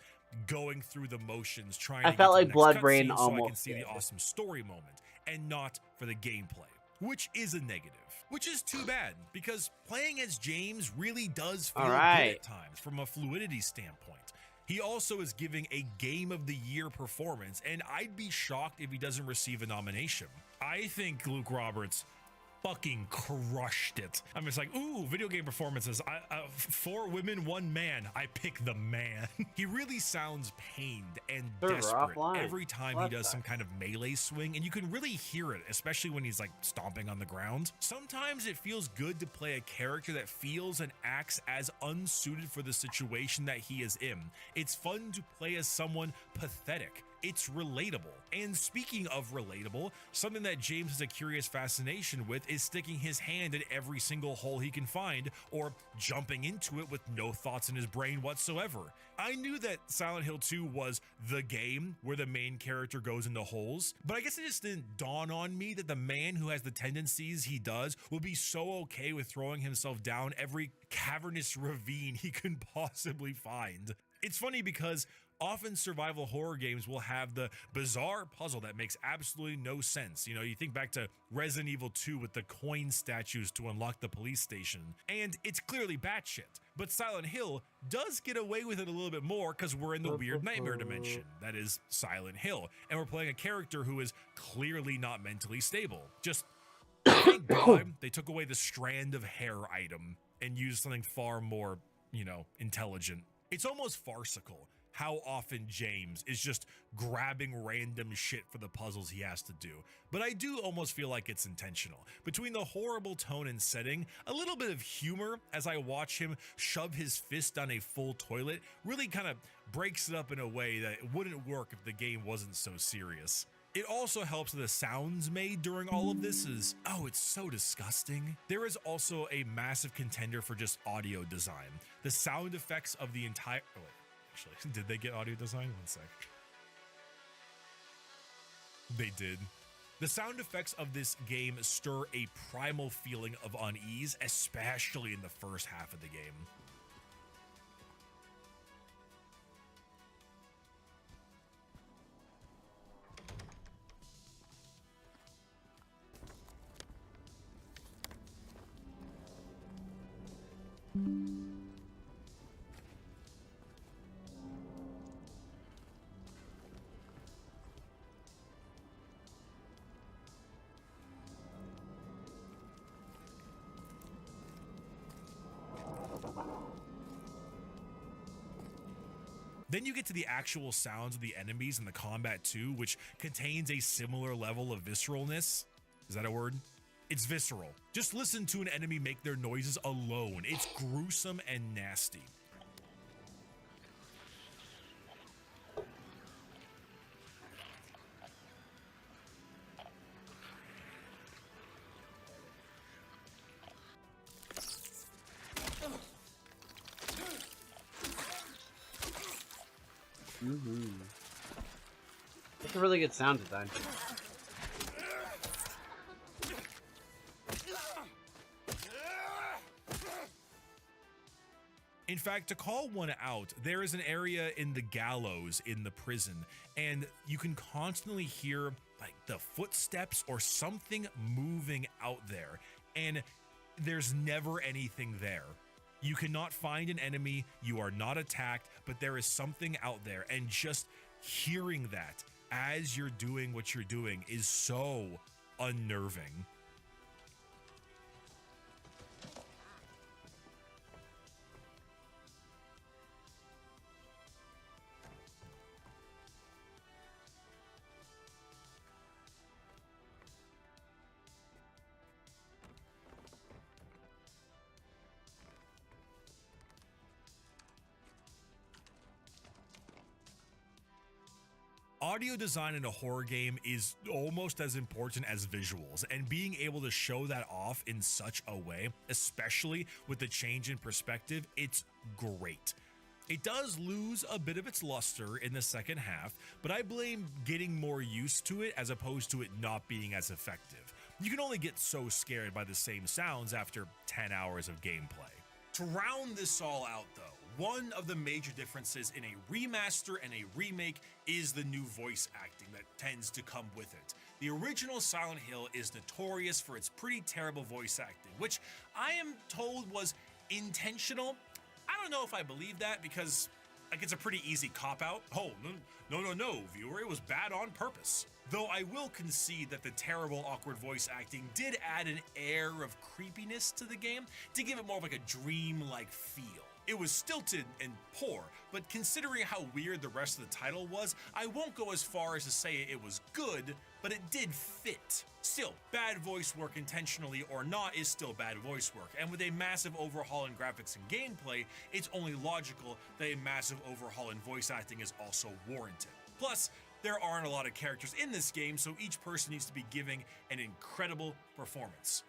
going through the motions trying to get to the next cutscene so I can see the awesome story moment, and not for the gameplay, which is a negative. Which is too bad, because playing as James really does feel good at times from a fluidity standpoint. He also is giving a Game of the Year performance, and I'd be shocked if he doesn't receive a nomination. I think Luke Roberts fucking crushed it. I'm just like, ooh, video game performances. 4 women, 1 man. I pick the man. He really sounds pained and desperate every time he does some kind of melee swing, and you can really hear it, especially when he's like stomping on the ground. Sometimes it feels good to play a character that feels and acts as unsuited for the situation that he is in. It's fun to play as someone pathetic. It's relatable. And speaking of relatable, something that James has a curious fascination with is sticking his hand in every single hole he can find, or jumping into it with no thoughts in his brain whatsoever. I knew that Silent Hill 2 was the game where the main character goes into holes, but I guess it just didn't dawn on me that the man who has the tendencies he does will be so okay with throwing himself down every cavernous ravine he can possibly find. It's funny because often survival horror games will have the bizarre puzzle that makes absolutely no sense. You know, you think back to Resident Evil 2 with the coin statues to unlock the police station, and it's clearly batshit. But Silent Hill does get away with it a little bit more because we're in the weird nightmare dimension. That is Silent Hill. And we're playing a character who is clearly not mentally stable. Just thank God they took away the strand of hair item and used something far more, you know, intelligent. It's almost farcical how often James is just grabbing random shit for the puzzles he has to do. But I do almost feel like it's intentional. Between the horrible tone and setting, a little bit of humor as I watch him shove his fist down a full toilet really kind of breaks it up in a way that it wouldn't work if the game wasn't so serious. It also helps that the sounds made during all of this is, oh, it's so disgusting. There is also a massive contender for just audio design. The sound effects of the entire... Oh, wait. Actually, did they get audio design? One sec. They did. The sound effects of this game stir a primal feeling of unease, especially in the first half of the game. Then you get to the actual sounds of the enemies and the combat too, which contains a similar level of visceralness. Is that a word? It's visceral. Just listen to an enemy make their noises alone. It's gruesome and nasty. That's a really good sound design. In fact, to call one out, there is an area in the gallows in the prison, and you can constantly hear like the footsteps or something moving out there, and there's never anything there. You cannot find an enemy, you are not attacked, but there is something out there, and just hearing that as you're doing what you're doing is so unnerving. Audio design in a horror game is almost as important as visuals, and being able to show that off in such a way, especially with the change in perspective, it's great. It does lose a bit of its luster in the second half, but I blame getting more used to it as opposed to it not being as effective. You can only get so scared by the same sounds after 10 hours of gameplay. To round this all out though, one of the major differences in a remaster and a remake is the new voice acting that tends to come with it. The original Silent Hill is notorious for its pretty terrible voice acting, which I am told was intentional. I don't know if I believe that because like it's a pretty easy cop-out. Oh, no, viewer, it was bad on purpose. Though I will concede that the terrible, awkward voice acting did add an air of creepiness to the game to give it more of like a dream-like feel. It was stilted and poor, but considering how weird the rest of the title was, I won't go as far as to say it was good, but it did fit. Still, bad voice work intentionally or not is still bad voice work, and with a massive overhaul in graphics and gameplay, it's only logical that a massive overhaul in voice acting is also warranted. Plus, there aren't a lot of characters in this game, so each person needs to be giving an incredible performance.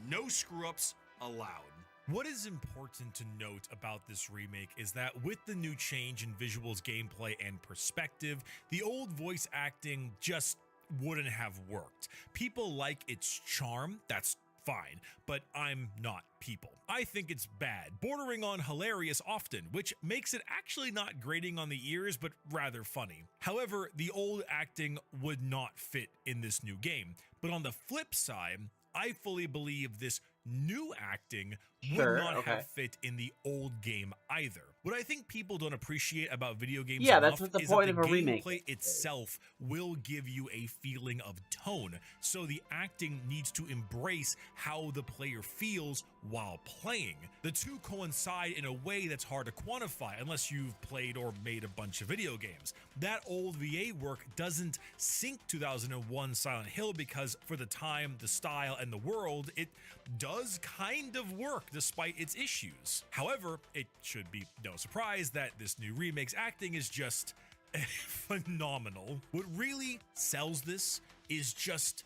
No screw-ups allowed. What is important to note about this remake is that with the new change in visuals, gameplay, and perspective, the old voice acting just wouldn't have worked. People like its charm, that's fine, but I'm not people. I think it's bad, bordering on hilarious often, which makes it actually not grating on the ears, but rather funny. However, the old acting would not fit in this new game, but on the flip side, I fully believe this new acting would not have fit in the old game either. What I think people don't appreciate about video games that's what the point of a remake gameplay itself will give you a feeling of tone, so the acting needs to embrace how the player feels while playing. The two coincide in a way that's hard to quantify unless you've played or made a bunch of video games. That old VA work doesn't sync 2001 Silent Hill because for the time, the style, and the world, it does kind of work despite its issues. However, it should be no surprise that this new remake's acting is just phenomenal. What really sells this is just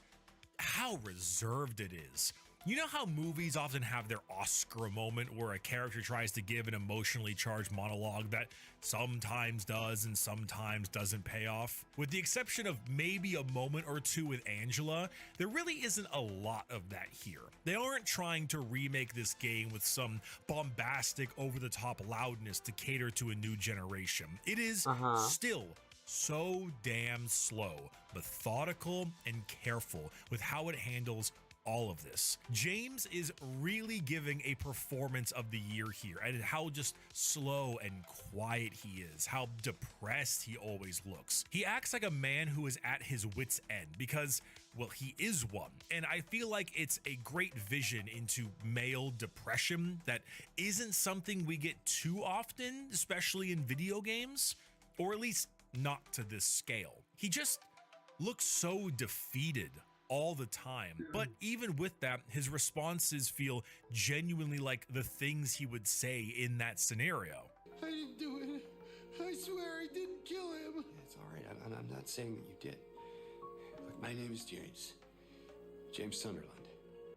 how reserved it is. You know how movies often have their Oscar moment where a character tries to give an emotionally charged monologue that sometimes does and sometimes doesn't pay off? With the exception of maybe a moment or two with Angela, there really isn't a lot of that here. They aren't trying to remake this game with some bombastic, over-the-top loudness to cater to a new generation. It is still so damn slow, methodical, and careful with how it handles all of this. James is really giving a performance of the year here, and how just slow and quiet he is, how depressed he always looks. He acts like a man who is at his wit's end because, well, he is one. And I feel like it's a great vision into male depression that isn't something we get too often, especially in video games, or at least not to this scale. He just looks so defeated all the time, but even with that, his responses feel genuinely like the things he would say in that scenario. I didn't do it. I swear I didn't kill him. It's all right. I'm not saying that you did. Look, my name is James. James Sunderland.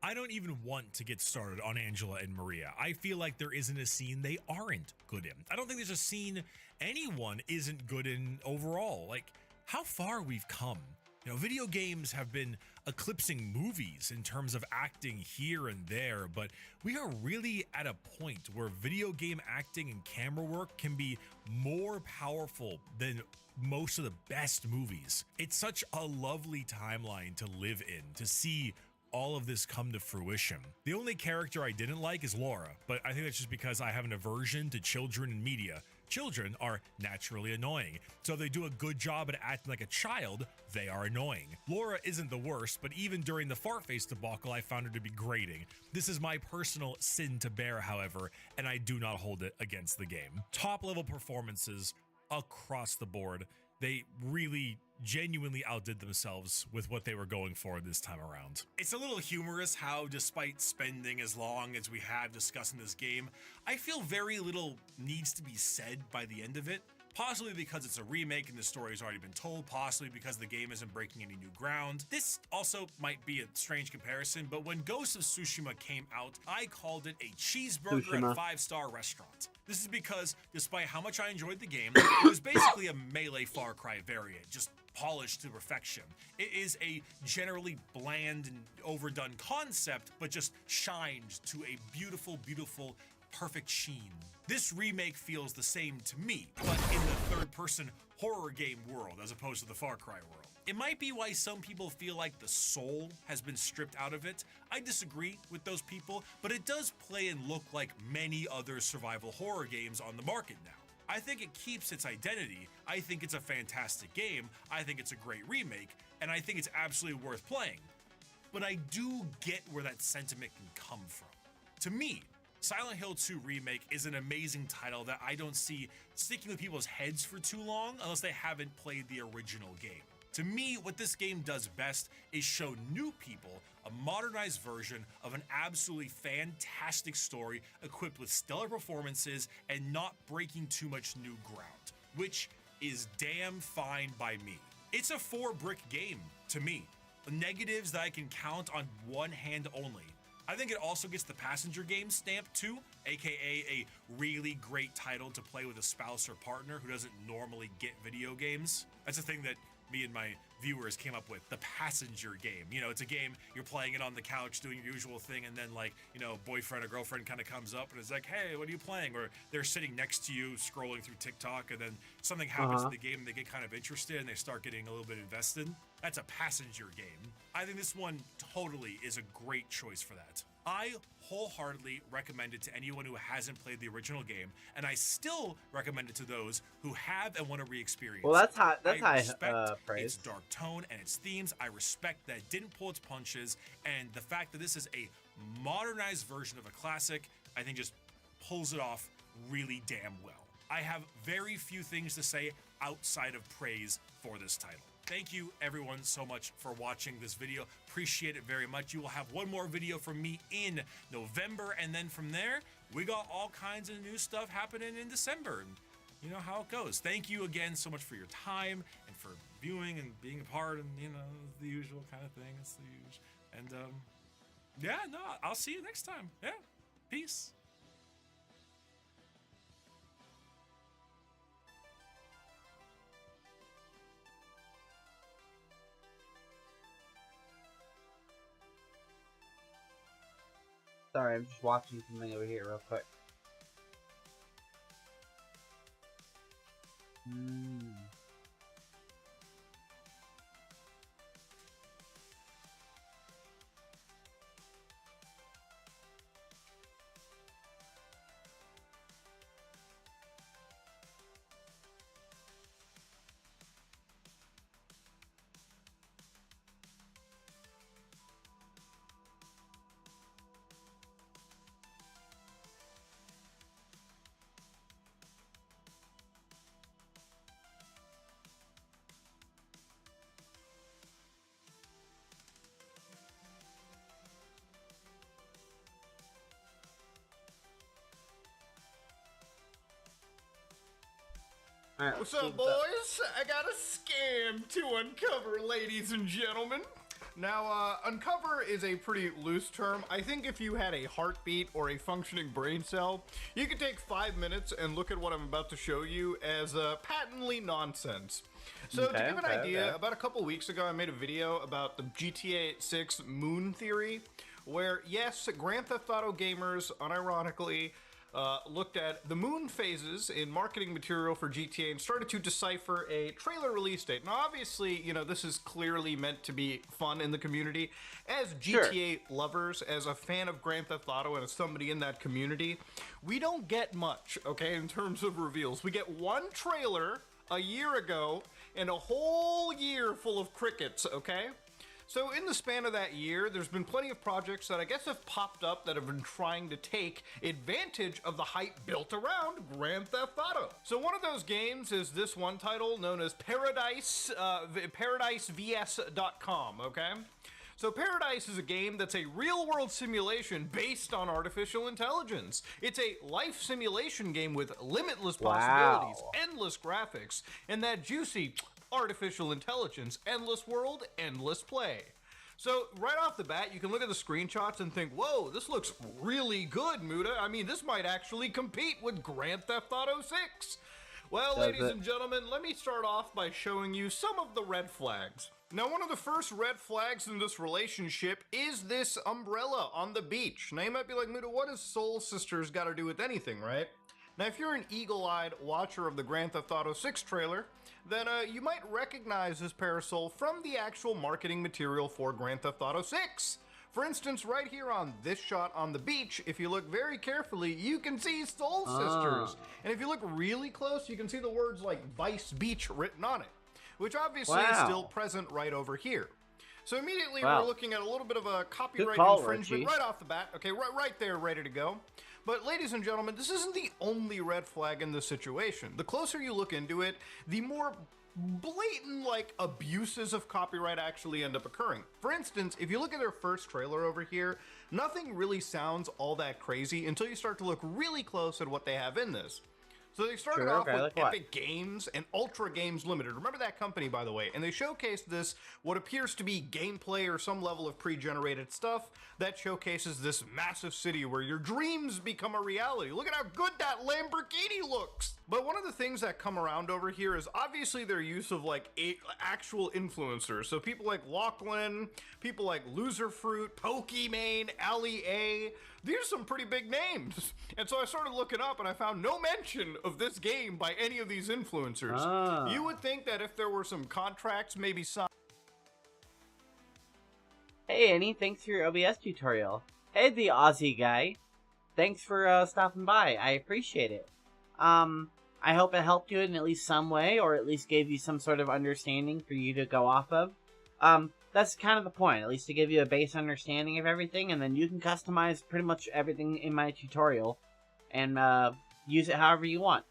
I don't even want to get started on Angela and Maria. I feel like there isn't a scene they aren't good in. I don't think there's a scene anyone isn't good in overall. Like, how far we've come. You know, video games have been eclipsing movies in terms of acting here and there, but we are really at a point where video game acting and camera work can be more powerful than most of the best movies. It's such a lovely timeline to live in, to see all of this come to fruition. The only character I didn't like is Laura, but I think that's just because I have an aversion to children in media. Children are naturally annoying, so if they do a good job at acting like a child, they are annoying. Laura isn't the worst, but even during the fart face debacle, I found her to be grating. This is my personal sin to bear, however, and I do not hold it against the game. Top level performances across the board. They really genuinely outdid themselves with what they were going for this time around. It's a little humorous how, despite spending as long as we have discussing this game, I feel very little needs to be said by the end of it. Possibly because it's a remake and the story has already been told, possibly because the game isn't breaking any new ground. This also might be a strange comparison, but when Ghost of Tsushima came out, I called it a cheeseburger at a 5-star restaurant. This is because, despite how much I enjoyed the game, it was basically a Melee Far Cry variant, just polished to perfection. It is a generally bland and overdone concept, but just shined to a beautiful, beautiful, perfect sheen. This remake feels the same to me, but in the third-person horror game world as opposed to the Far Cry world. It might be why some people feel like the soul has been stripped out of it. I disagree with those people, but it does play and look like many other survival horror games on the market now. I think it keeps its identity. I think it's a fantastic game. I think it's a great remake, and I think it's absolutely worth playing. But I do get where that sentiment can come from. To me, Silent Hill 2 Remake is an amazing title that I don't see sticking with people's heads for too long unless they haven't played the original game. To me, what this game does best is show new people a modernized version of an absolutely fantastic story equipped with stellar performances and not breaking too much new ground, which is damn fine by me. It's a 4-brick game to me. The negatives that I can count on one hand only. I think it also gets the passenger game stamp too, aka a really great title to play with a spouse or partner who doesn't normally get video games. That's a thing that me and my viewers came up with, the passenger game. You know, it's a game, you're playing it on the couch, doing your usual thing, and then like, you know, boyfriend or girlfriend kind of comes up and is like, hey, what are you playing? Or they're sitting next to you scrolling through TikTok, and then something happens in the game and they get kind of interested and they start getting a little bit invested. That's a passenger game. I think this one totally is a great choice for that. I wholeheartedly recommend it to anyone who hasn't played the original game, and I still recommend it to those who have and want to re-experience. Well, that's high. I respect praise. its dark tone and its themes. I respect that it didn't pull its punches, and the fact that this is a modernized version of a classic, I think just pulls it off really damn well. I have very few things to say outside of praise for this title. Thank you everyone so much for watching this video. Appreciate it very much. You will have one more video from me in November, and then from there, we got all kinds of new stuff happening in December. And you know how it goes. Thank you again so much for your time and for viewing and being a part, and you know, the usual kind of thing. It's the usual. And yeah, no, I'll see you next time. Yeah, peace. Sorry, I'm just watching something over here real quick. What's up, boys? I got a scam to uncover, ladies and gentlemen. Now, uncover is a pretty loose term. I think if you had a heartbeat or a functioning brain cell, you could take 5 minutes and look at what I'm about to show you as patently nonsense. So to give an idea, about a couple weeks ago, I made a video about the GTA 6 moon theory, where, yes, Grand Theft Auto gamers, unironically, looked at the moon phases in marketing material for GTA and started to decipher a trailer release date. Now, obviously, you know, this is clearly meant to be fun in the community. As GTA lovers, as a fan of Grand Theft Auto and as somebody in that community, we don't get much, okay, in terms of reveals. We get one trailer a year ago and a whole year full of crickets, okay? So in the span of that year, there's been plenty of projects that I guess have popped up that have been trying to take advantage of the hype built around Grand Theft Auto. So one of those games is this one title known as ParadiseVS.com, okay? So Paradise is a game that's a real-world simulation based on artificial intelligence. It's a life simulation game with limitless possibilities, endless graphics, and that juicy artificial intelligence, endless world, endless play. So right off the bat, you can look at the screenshots and think, whoa, this looks really good, Muda. I mean, this might actually compete with Grand Theft Auto 6. Well, ladies and gentlemen, let me start off by showing you some of the red flags. Now, one of the first red flags in this relationship is this umbrella on the beach. Now, you might be like, Muda, what does Soul Sisters got to do with anything, right? Now, if you're an eagle-eyed watcher of the Grand Theft Auto 6 trailer, then you might recognize this parasol from the actual marketing material for Grand Theft Auto 6. For instance, right here on this shot on the beach, if you look very carefully, you can see Soul Sisters. And if you look really close, you can see the words like Vice Beach written on it, which obviously is still present right over here. So immediately we're looking at a little bit of a copyright infringement right off the bat. Okay, right there, ready to go. But ladies and gentlemen, this isn't the only red flag in this situation. The closer you look into it, the more blatant, like, abuses of copyright actually end up occurring. For instance, if you look at their first trailer over here, nothing really sounds all that crazy until you start to look really close at what they have in this. So they started off with Epic Games and Ultra Games Limited. Remember that company, by the way. And they showcased this, what appears to be gameplay or some level of pre-generated stuff that showcases this massive city where your dreams become a reality. Look at how good that Lamborghini looks. But one of the things that come around over here is obviously their use of like actual influencers. So people like Lachlan, people like Loserfruit, Pokimane, Ali A. These are some pretty big names. And so I started looking up and I found no mention of this game by any of these influencers. You would think that if there were some contracts maybe signed. Hey Annie, thanks for your OBS tutorial. Hey the Aussie guy. Thanks for stopping by. I appreciate it. I hope it helped you in at least some way, or at least gave you some sort of understanding for you to go off of. That's kind of the point, at least to give you a base understanding of everything, and then you can customize pretty much everything in my tutorial, and use it however you want.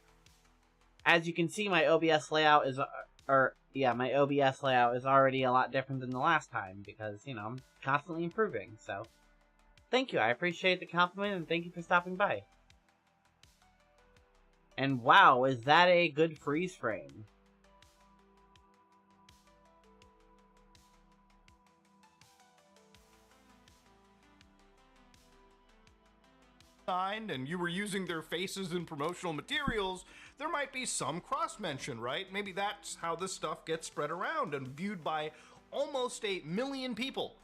As you can see, my OBS layout is, my OBS layout is already a lot different than the last time, because, you know, I'm constantly improving, so. Thank you, I appreciate the compliment, and thank you for stopping by. And wow, is that a good freeze frame? And you were using their faces in promotional materials, there might be some cross-mention, right? Maybe that's how this stuff gets spread around and viewed by almost 1 million people.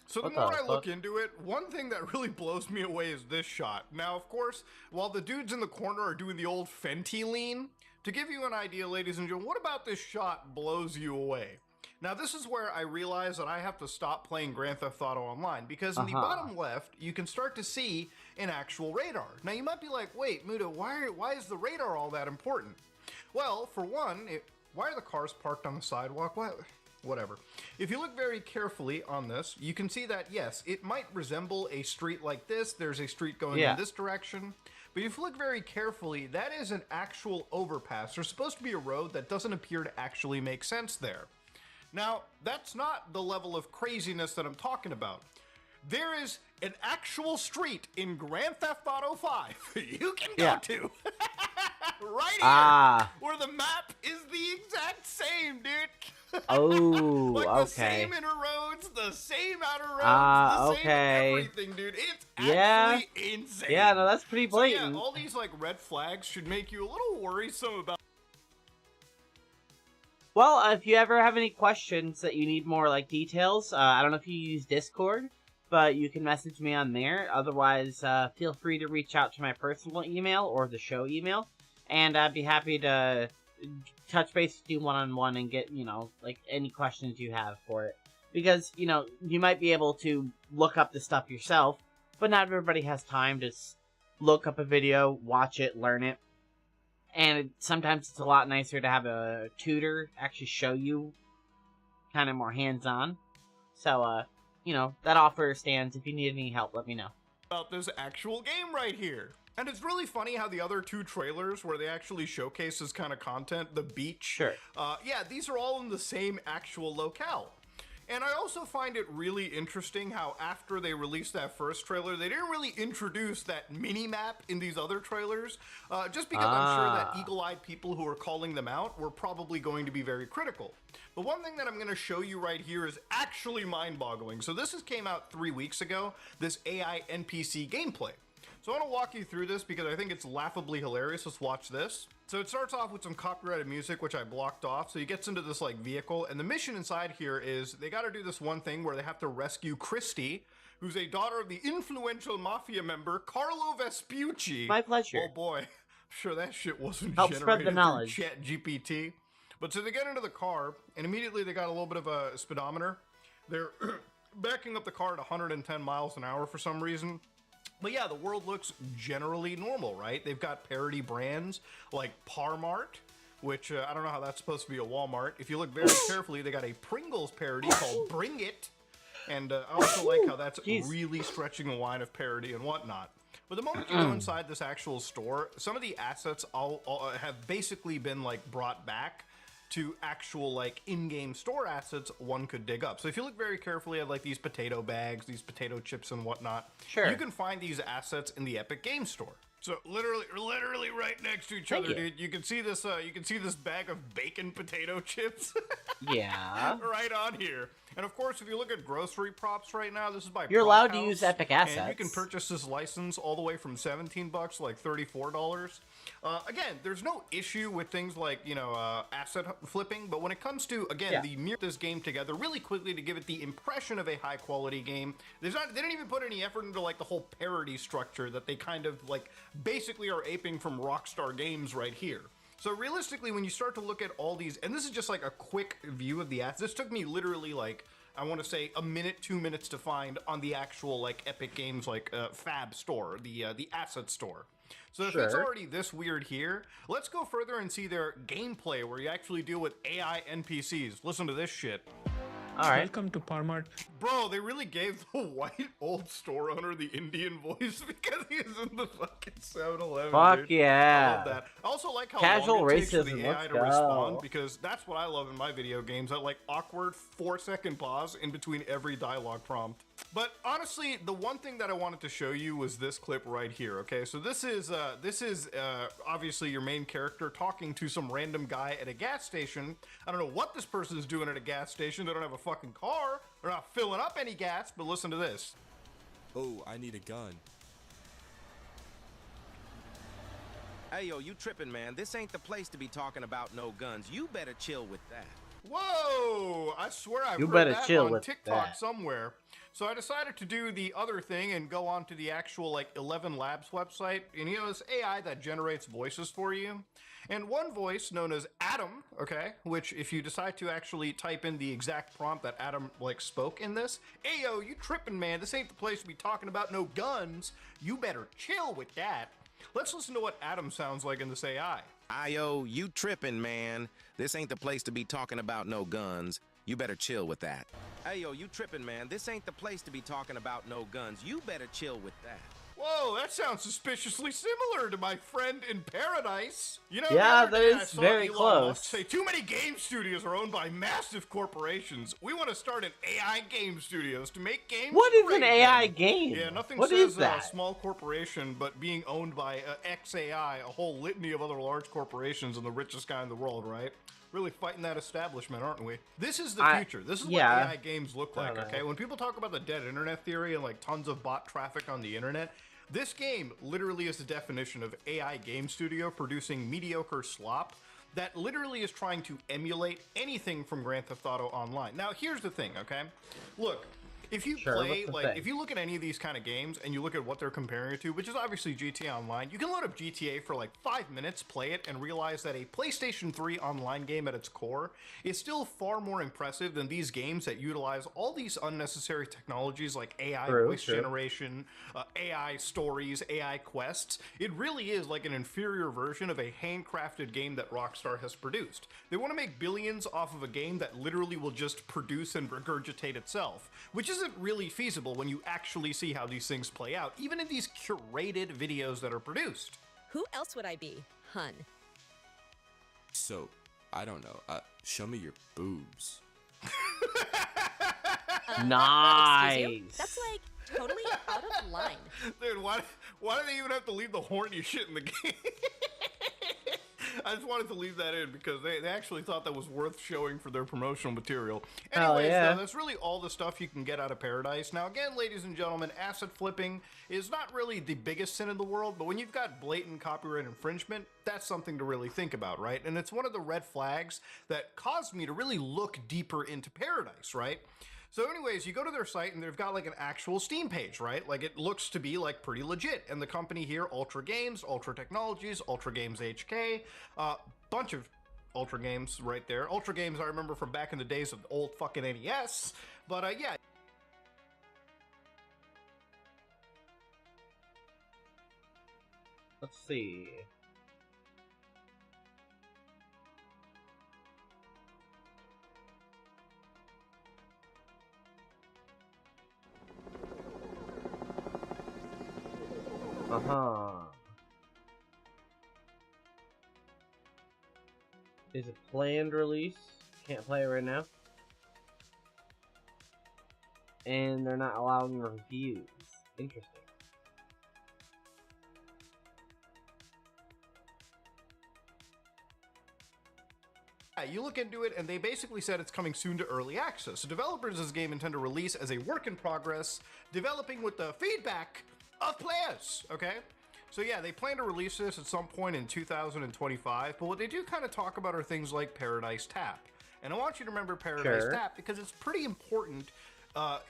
So the more I look into it, one thing that really blows me away is this shot. Now, of course, while the dudes in the corner are doing the old Fenty lean, to give you an idea, ladies and gentlemen, what about this shot blows you away? Now, this is where I realize that I have to stop playing Grand Theft Auto Online, because in the bottom left, you can start to see an actual radar. Now, you might be like, wait, Muda, why is the radar all that important? Well, for one, why are the cars parked on the sidewalk? Whatever. If you look very carefully on this, you can see that, yes, it might resemble a street like this. There's a street going in this direction. But if you look very carefully, that is an actual overpass. There's supposed to be a road that doesn't appear to actually make sense there. Now, that's not the level of craziness that I'm talking about. There is an actual street in Grand Theft Auto 5 you can go to. Right here, where the map is the exact same, dude. Oh, like the okay. same inner roads, the same outer roads, the same everything, dude. It's actually insane. Yeah, no, that's pretty blatant. So yeah, all these like red flags should make you a little worrisome about. Well, if you ever have any questions that you need more like details, I don't know if you use Discord, but you can message me on there. Otherwise, feel free to reach out to my personal email or the show email, and I'd be happy to touch base with you one-on-one and get, you know, like any questions you have for it. Because, you know, you might be able to look up the stuff yourself, but not everybody has time to look up a video, watch it, learn it. And sometimes it's a lot nicer to have a tutor actually show you kind of more hands-on. So, you know, that offer stands. If you need any help, let me know. About this actual game right here. And it's really funny how the other two trailers where they actually showcase this kind of content, the beach. Sure. Yeah, these are all in the same actual locale. And I also find it really interesting how after they released that first trailer, they didn't really introduce that mini-map in these other trailers, just because I'm sure that eagle-eyed people who are calling them out were probably going to be very critical. The one thing that I'm going to show you right here is actually mind-boggling. So this came out 3 weeks ago, this AI NPC gameplay. So I want to walk you through this because I think it's laughably hilarious. Let's watch this. So it starts off with some copyrighted music, which I blocked off. So he gets into this like vehicle, and the mission inside here is they got to do this one thing where they have to rescue Christy, who's a daughter of the influential mafia member Carlo Vespucci. My pleasure. Oh boy, I'm sure that shit wasn't Help generated spread the knowledge. through ChatGPT. But so they get into the car, and immediately they got a little bit of a speedometer. They're backing up the car at 110 miles an hour for some reason. But yeah, the world looks generally normal, right? They've got parody brands like Parmart, which I don't know how that's supposed to be a Walmart. If you look very carefully, they got a Pringles parody called Bring It. And I also like how that's really stretching the line of parody and whatnot. But the moment you go inside this actual store, some of the assets all have basically been like brought back to actual like in-game store assets one could dig up. So if you look very carefully at like these potato bags, these potato chips and whatnot, you can find these assets in the Epic Game Store. So literally right next to each other, dude. You can see this. You can see this bag of bacon potato chips. Yeah. Right on here. And of course, if you look at grocery props right now, this is by You're Prop allowed to House, use Epic assets. and you can purchase this license all the way from $17 to like $34. Again, there's no issue with things like, you know, asset flipping, but when it comes to, again, the mirror this game together really quickly to give it the impression of a high quality game, they didn't even put any effort into like the whole parody structure that they kind of like basically are aping from Rockstar Games right here. So realistically, when you start to look at all these, and this is just like a quick view of the assets, this took me literally like, I want to say a minute, 2 minutes to find on the actual like Epic Games like Fab store, the asset store. So if it's already this weird here, let's go further and see their gameplay where you actually deal with AI NPCs. Listen to this shit. All right. Welcome to Parmart. Bro, they really gave the white old store owner the Indian voice because he is in the fucking 7-Eleven. Fuck dude. yeah. I love that. I also like how Casual long it takes for racism, the AI let's to go. respond because that's what I love in my video games. That like awkward 4-second pause in between every dialogue prompt. But honestly, the one thing that I wanted to show you was this clip right here. Okay, so this is obviously your main character talking to some random guy at a gas station. I don't know what this person is doing at a gas station. They don't have a fucking car. They're not filling up any gas. But listen to this. Oh, I need a gun. Hey, yo, you tripping, man. This ain't the place to be talking about no guns. You better chill with that. Whoa! I swear I've You heard better that chill on with TikTok that. somewhere. So I decided to do the other thing and go on to the actual like 11 Labs website. And you know, this AI that generates voices for you. And one voice known as Adam, okay, which if you decide to actually type in the exact prompt that Adam like spoke in this, hey yo, you tripping, man. This ain't the place to be talking about no guns. You better chill with that. Let's listen to what Adam sounds like in this AI. Yo, you tripping, man. This ain't the place to be talking about no guns. You better chill with that. Hey, yo, you tripping, man. This ain't the place to be talking about no guns. You better chill with that. Whoa, that sounds suspiciously similar to my friend in Paradise. You know, Yeah, the other that day is I saw very Elon close. Musk say too many game studios are owned by massive corporations. We want to start an AI game studios to make games. What is an great AI again. game? Yeah, nothing What says is that? small corporation, but being owned by XAI, a whole litany of other large corporations and the richest guy in the world, right? Really fighting that establishment, aren't we? This is the future. This is what yeah. AI games look like, okay? When people talk about the dead internet theory and like tons of bot traffic on the internet, this game literally is the definition of AI game studio producing mediocre slop that literally is trying to emulate anything from Grand Theft Auto Online. Now, here's the thing, okay? Look, if you play, like, if you look at any of these kind of games and you look at what they're comparing it to, which is obviously GTA Online, you can load up GTA for like 5 minutes, play it, and realize that a PlayStation 3 online game at its core is still far more impressive than these games that utilize all these unnecessary technologies like AI voice generation, AI stories, AI quests. It really is like an inferior version of a handcrafted game that Rockstar has produced. They want to make billions off of a game that literally will just produce and regurgitate itself, which isn't really feasible when you actually see how these things play out, even in these curated videos that are produced. Who else would I be? Hun. So, I don't know. Show me your boobs. Nice. Excuse you? That's like totally out of line. Dude, why do they even have to leave the horny shit in the game? I just wanted to leave that in because they actually thought that was worth showing for their promotional material. Anyways, that's really all the stuff you can get out of Paradise. Now, again, ladies and gentlemen, asset flipping is not really the biggest sin in the world, but when you've got blatant copyright infringement, that's something to really think about, right? And it's one of the red flags that caused me to really look deeper into Paradise, right? So anyways, you go to their site and they've got like an actual Steam page, right? Like it looks to be like pretty legit. And the company here, Ultra Games, Ultra Technologies, Ultra Games HK, bunch of Ultra Games right there. Ultra Games I remember from back in the days of the old fucking NES. But yeah. Let's see. Is it planned release? Can't play it right now. And they're not allowing reviews. Interesting. You look into it, and they basically said it's coming soon to early access. The developers of this game intend to release as a work in progress, developing with the feedback of players, okay? So yeah, they plan to release this at some point in 2025, but what they do kind of talk about are things like Paradise Tap. And I want you to remember Paradise Tap because it's pretty important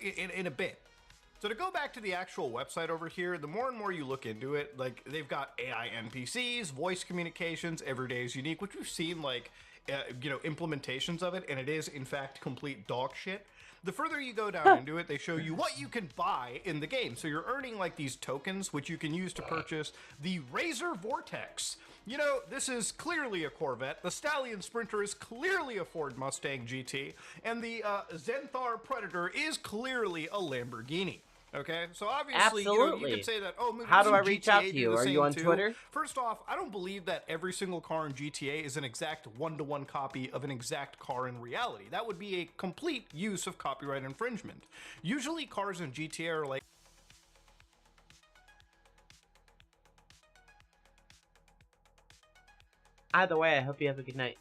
in a bit. So to go back to the actual website over here, the more and more you look into it, like they've got AI NPCs, voice communications, every day is unique, which we've seen like, implementations of it, and it is in fact complete dog shit. The further you go down into it, they show you what you can buy in the game. So you're earning like these tokens, which you can use to purchase the Razor Vortex. You know, this is clearly a Corvette. The Stallion Sprinter is clearly a Ford Mustang GT. And the Zenthar Predator is clearly a Lamborghini. Okay, so obviously, you can say that, oh, how do I reach out to you? Are you on Twitter? First off, I don't believe that every single car in GTA is an exact one-to-one copy of an exact car in reality. That would be a complete use of copyright infringement. Usually cars in GTA are like... Either way, I hope you have a good night.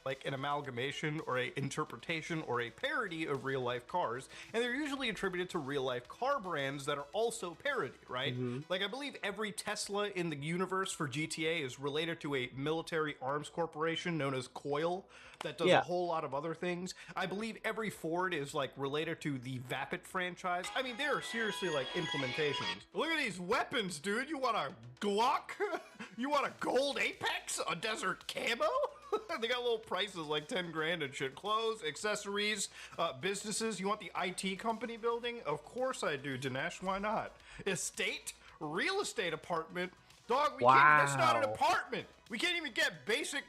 like an amalgamation or a interpretation or a parody of real life cars, and they're usually attributed to real life car brands that are also parody, right? Like I believe every Tesla in the universe for GTA is related to a military arms corporation known as Coil that does a whole lot of other things. I believe every Ford is like related to the Vapid franchise. I mean, there are seriously like implementations. Look at these weapons, dude. You want a Glock? You want a gold Apex? A desert camo? They got little prices like 10 grand and shit. Clothes, accessories, businesses. You want the IT company building? Of course I do, Dinesh. Why not? Estate, real estate apartment. Dog, we can't. That's not an apartment. We can't even get basic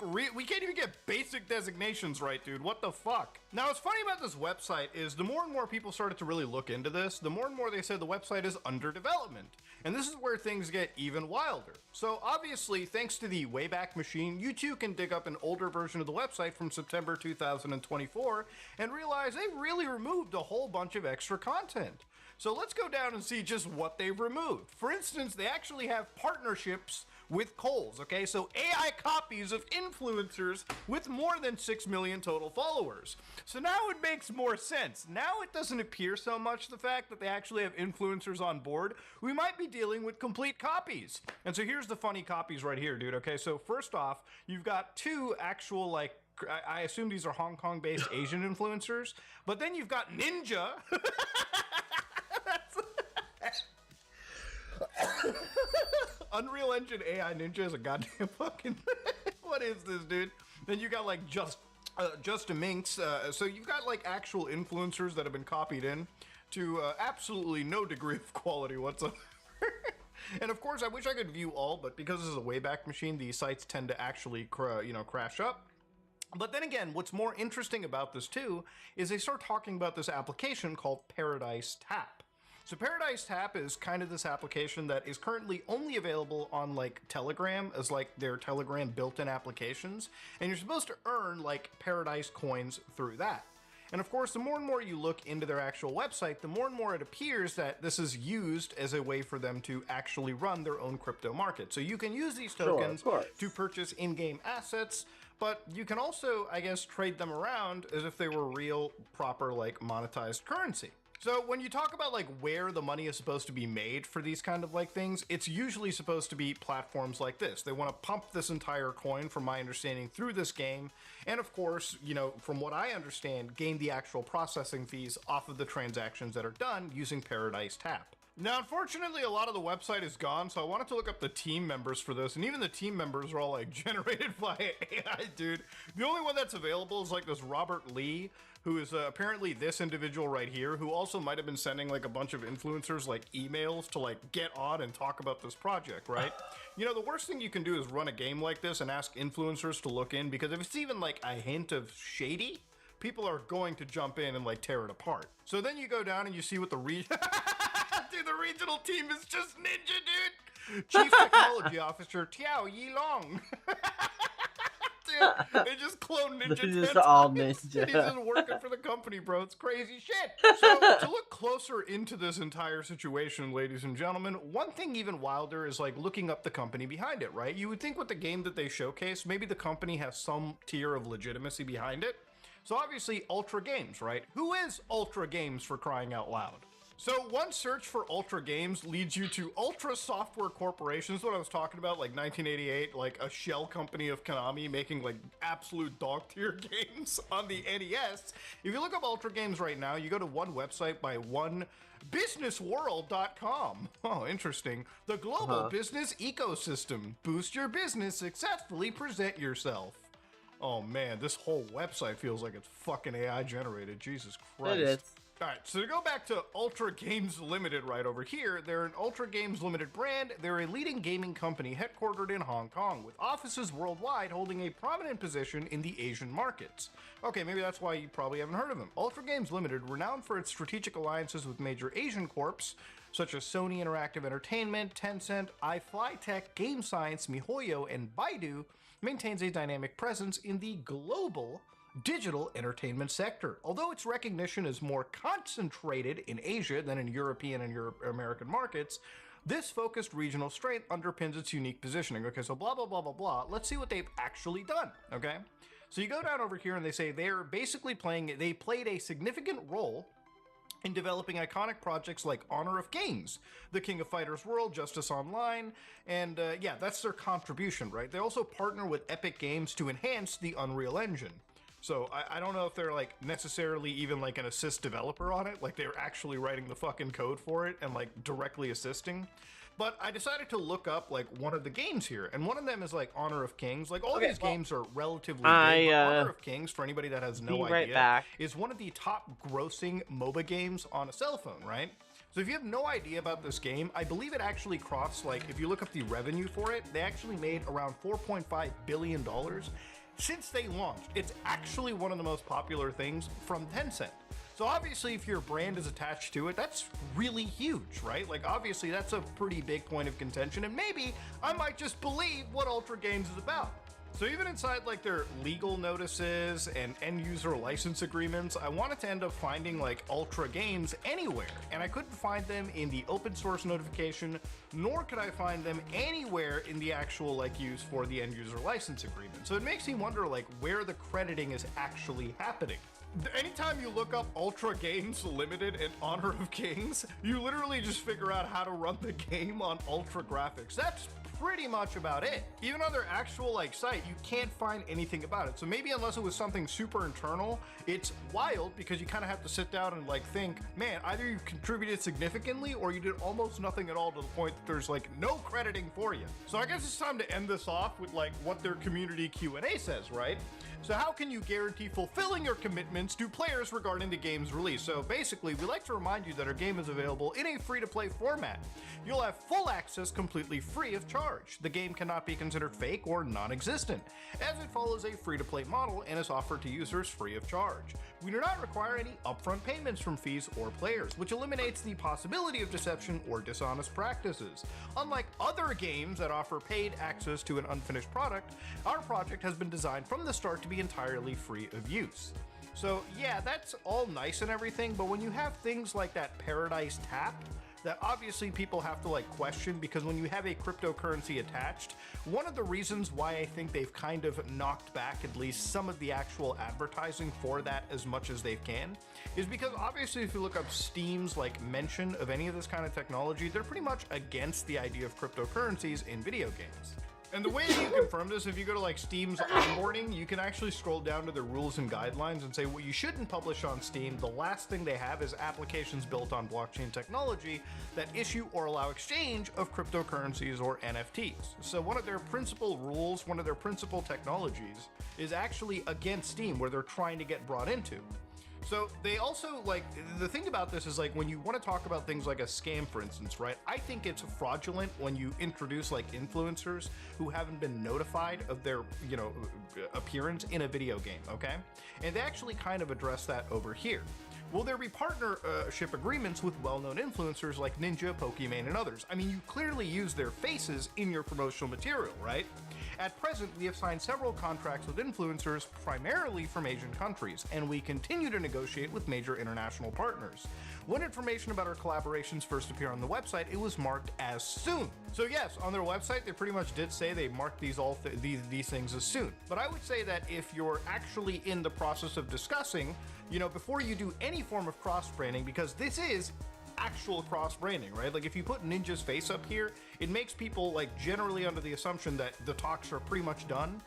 designations right, dude. What the fuck? Now, what's funny about this website is the more and more people started to really look into this, the more and more they said the website is under development. And this is where things get even wilder. So obviously, thanks to the Wayback Machine, you too can dig up an older version of the website from September 2024 and realize they really removed a whole bunch of extra content. So let's go down and see just what they've removed. For instance, they actually have partnerships with Kohl's, okay? So AI copies of influencers with more than 6 million total followers. So now it makes more sense. Now it doesn't appear so much the fact that they actually have influencers on board. We might be dealing with complete copies. And so here's the funny copies right here, dude, okay? So first off, you've got two actual, like, I assume these are Hong Kong-based Asian influencers, but then you've got Ninja. Unreal Engine AI Ninja is a goddamn fucking what is this, dude? Then you got like Justin Minks. So you got like actual influencers that have been copied in to absolutely no degree of quality whatsoever. And of course, I wish I could view all, but because this is a Wayback Machine, these sites tend to actually crash up. But then again, what's more interesting about this too is they start talking about this application called Paradise Tap. So Paradise Tap is kind of this application that is currently only available on like Telegram as like their Telegram built-in applications, and you're supposed to earn like Paradise coins through that. And of course, the more and more you look into their actual website, the more and more it appears that this is used as a way for them to actually run their own crypto market. So you can use these tokens to purchase in-game assets, but you can also, I guess, trade them around as if they were real, proper, like monetized currency. So when you talk about like where the money is supposed to be made for these kind of like things, it's usually supposed to be platforms like this. They want to pump this entire coin, from my understanding, through this game. And of course, you know, from what I understand, gain the actual processing fees off of the transactions that are done using Paradise Tap. Now, unfortunately, a lot of the website is gone, so I wanted to look up the team members for this, and even the team members are all like generated by AI, dude. The only one that's available is like this Robert Lee, who is apparently this individual right here, who also might have been sending like a bunch of influencers like emails to like get on and talk about this project, right? You know, the worst thing you can do is run a game like this and ask influencers to look in, because if it's even like a hint of shady, people are going to jump in and like tear it apart. So then you go down and you see what the Dude, the regional team is just Ninja, dude. Chief Technology Officer Tiao Yilong. Dude, they just clone Ninja. They're just all Ninja. He's just working for the company, bro. It's crazy shit. So to look closer into this entire situation, ladies and gentlemen, one thing even wilder is like looking up the company behind it, right? You would think with the game that they showcase, maybe the company has some tier of legitimacy behind it. So obviously Ultra Games, right? Who is Ultra Games, for crying out loud? So one search for Ultra Games leads you to Ultra Software Corporation. That's what I was talking about, like 1988, like a shell company of Konami making like absolute dog tier games on the NES. If you look up Ultra Games right now, you go to one website by onebusinessworld.com. Oh, interesting. The global business ecosystem. Boost your business, successfully present yourself. Oh man, this whole website feels like it's fucking AI generated. Jesus Christ. It is. Alright, so to go back to Ultra Games Limited right over here, they're an Ultra Games Limited brand. They're a leading gaming company headquartered in Hong Kong, with offices worldwide holding a prominent position in the Asian markets. Okay, maybe that's why you probably haven't heard of them. Ultra Games Limited, renowned for its strategic alliances with major Asian corps, such as Sony Interactive Entertainment, Tencent, iFlyTech, Game Science, MiHoYo, and Baidu, maintains a dynamic presence in the global digital entertainment sector. Although its recognition is more concentrated in Asia than in European and American markets, this focused regional strength underpins its unique positioning. Okay, so blah, blah, blah, blah, blah. Let's see what they've actually done, okay? So you go down over here and they say they're basically they played a significant role in developing iconic projects like Honor of Kings, The King of Fighters World, Justice Online, and yeah, that's their contribution, right? They also partner with Epic Games to enhance the Unreal Engine. So I don't know if they're like necessarily even like an assist developer on it, like they're actually writing the fucking code for it and like directly assisting. But I decided to look up like one of the games here, and one of them is like Honor of Kings. Like all these games are relatively big, but Honor of Kings, for anybody that has no idea, is one of the top grossing MOBA games on a cell phone, right? So if you have no idea about this game, I believe it actually crossed, like if you look up the revenue for it, they actually made around $4.5 billion since they launched. It's actually one of the most popular things from Tencent. So obviously if your brand is attached to it, that's really huge, right? Like obviously that's a pretty big point of contention, and maybe I might just believe what Ultra Games is about. So even inside like their legal notices and end user license agreements, I wanted to end up finding like Ultra Games anywhere, and I couldn't find them in the open source notification, nor could I find them anywhere in the actual like use for the end user license agreement. So it makes me wonder like where the crediting is actually happening. Anytime you look up Ultra Games Limited and Honor of Kings, you literally just figure out how to run the game on Ultra graphics. That's pretty much about it. Even on their actual like site, you can't find anything about it. So maybe unless it was something super internal, it's wild because you kind of have to sit down and like think, man, either you contributed significantly or you did almost nothing at all, to the point that there's like no crediting for you. So I guess it's time to end this off with like what their community Q&A says, right? So how can you guarantee fulfilling your commitments to players regarding the game's release? So basically, we like to remind you that our game is available in a free-to-play format. You'll have full access completely free of charge. The game cannot be considered fake or non-existent, as it follows a free-to-play model and is offered to users free of charge. We do not require any upfront payments from fees or players, which eliminates the possibility of deception or dishonest practices. Unlike other games that offer paid access to an unfinished product, our project has been designed from the start to be entirely free of use. So yeah, that's all nice and everything, but when you have things like that Paradise Tap, that obviously people have to like question, because when you have a cryptocurrency attached, one of the reasons why I think they've kind of knocked back at least some of the actual advertising for that as much as they can is because obviously if you look up Steam's like mention of any of this kind of technology, they're pretty much against the idea of cryptocurrencies in video games. And the way that you confirm this, if you go to like Steam's onboarding, you can actually scroll down to their rules and guidelines and say what you shouldn't publish on Steam. The last thing they have is applications built on blockchain technology that issue or allow exchange of cryptocurrencies or NFTs. So one of their principal rules, one of their principal technologies is actually against Steam, where they're trying to get brought into. So they also, like, the thing about this is, like, when you want to talk about things like a scam, for instance, right? I think it's fraudulent when you introduce, like, influencers who haven't been notified of their, you know, appearance in a video game, okay? And they actually kind of address that over here. Will there be partnership agreements with well-known influencers like Ninja, Pokimane, and others? I mean, you clearly use their faces in your promotional material, right? At present, we have signed several contracts with influencers, primarily from Asian countries, and we continue to negotiate with major international partners. When information about our collaborations first appeared on the website, it was marked as soon. So yes, on their website, they pretty much did say they marked these things as soon. But I would say that if you're actually in the process of discussing, you know, before you do any form of cross-branding, because this is actual cross-branding, right? Like if you put Ninja's face up here, it makes people like generally under the assumption that the talks are pretty much done.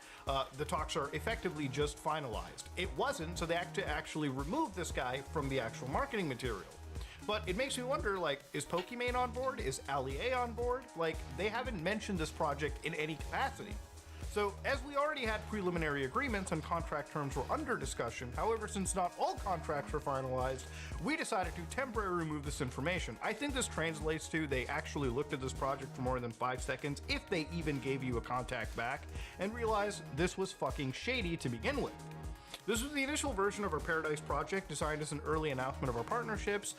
The talks are effectively just finalized. It wasn't, so they had to actually remove this guy from the actual marketing material. But it makes me wonder, like, is Pokimane on board? Is Ali A on board? Like, they haven't mentioned this project in any capacity. So, as we already had preliminary agreements and contract terms were under discussion, however, since not all contracts were finalized, we decided to temporarily remove this information. I think this translates to they actually looked at this project for more than 5 seconds, if they even gave you a contact back, and realized this was fucking shady to begin with. This was the initial version of our Paradise project, designed as an early announcement of our partnerships.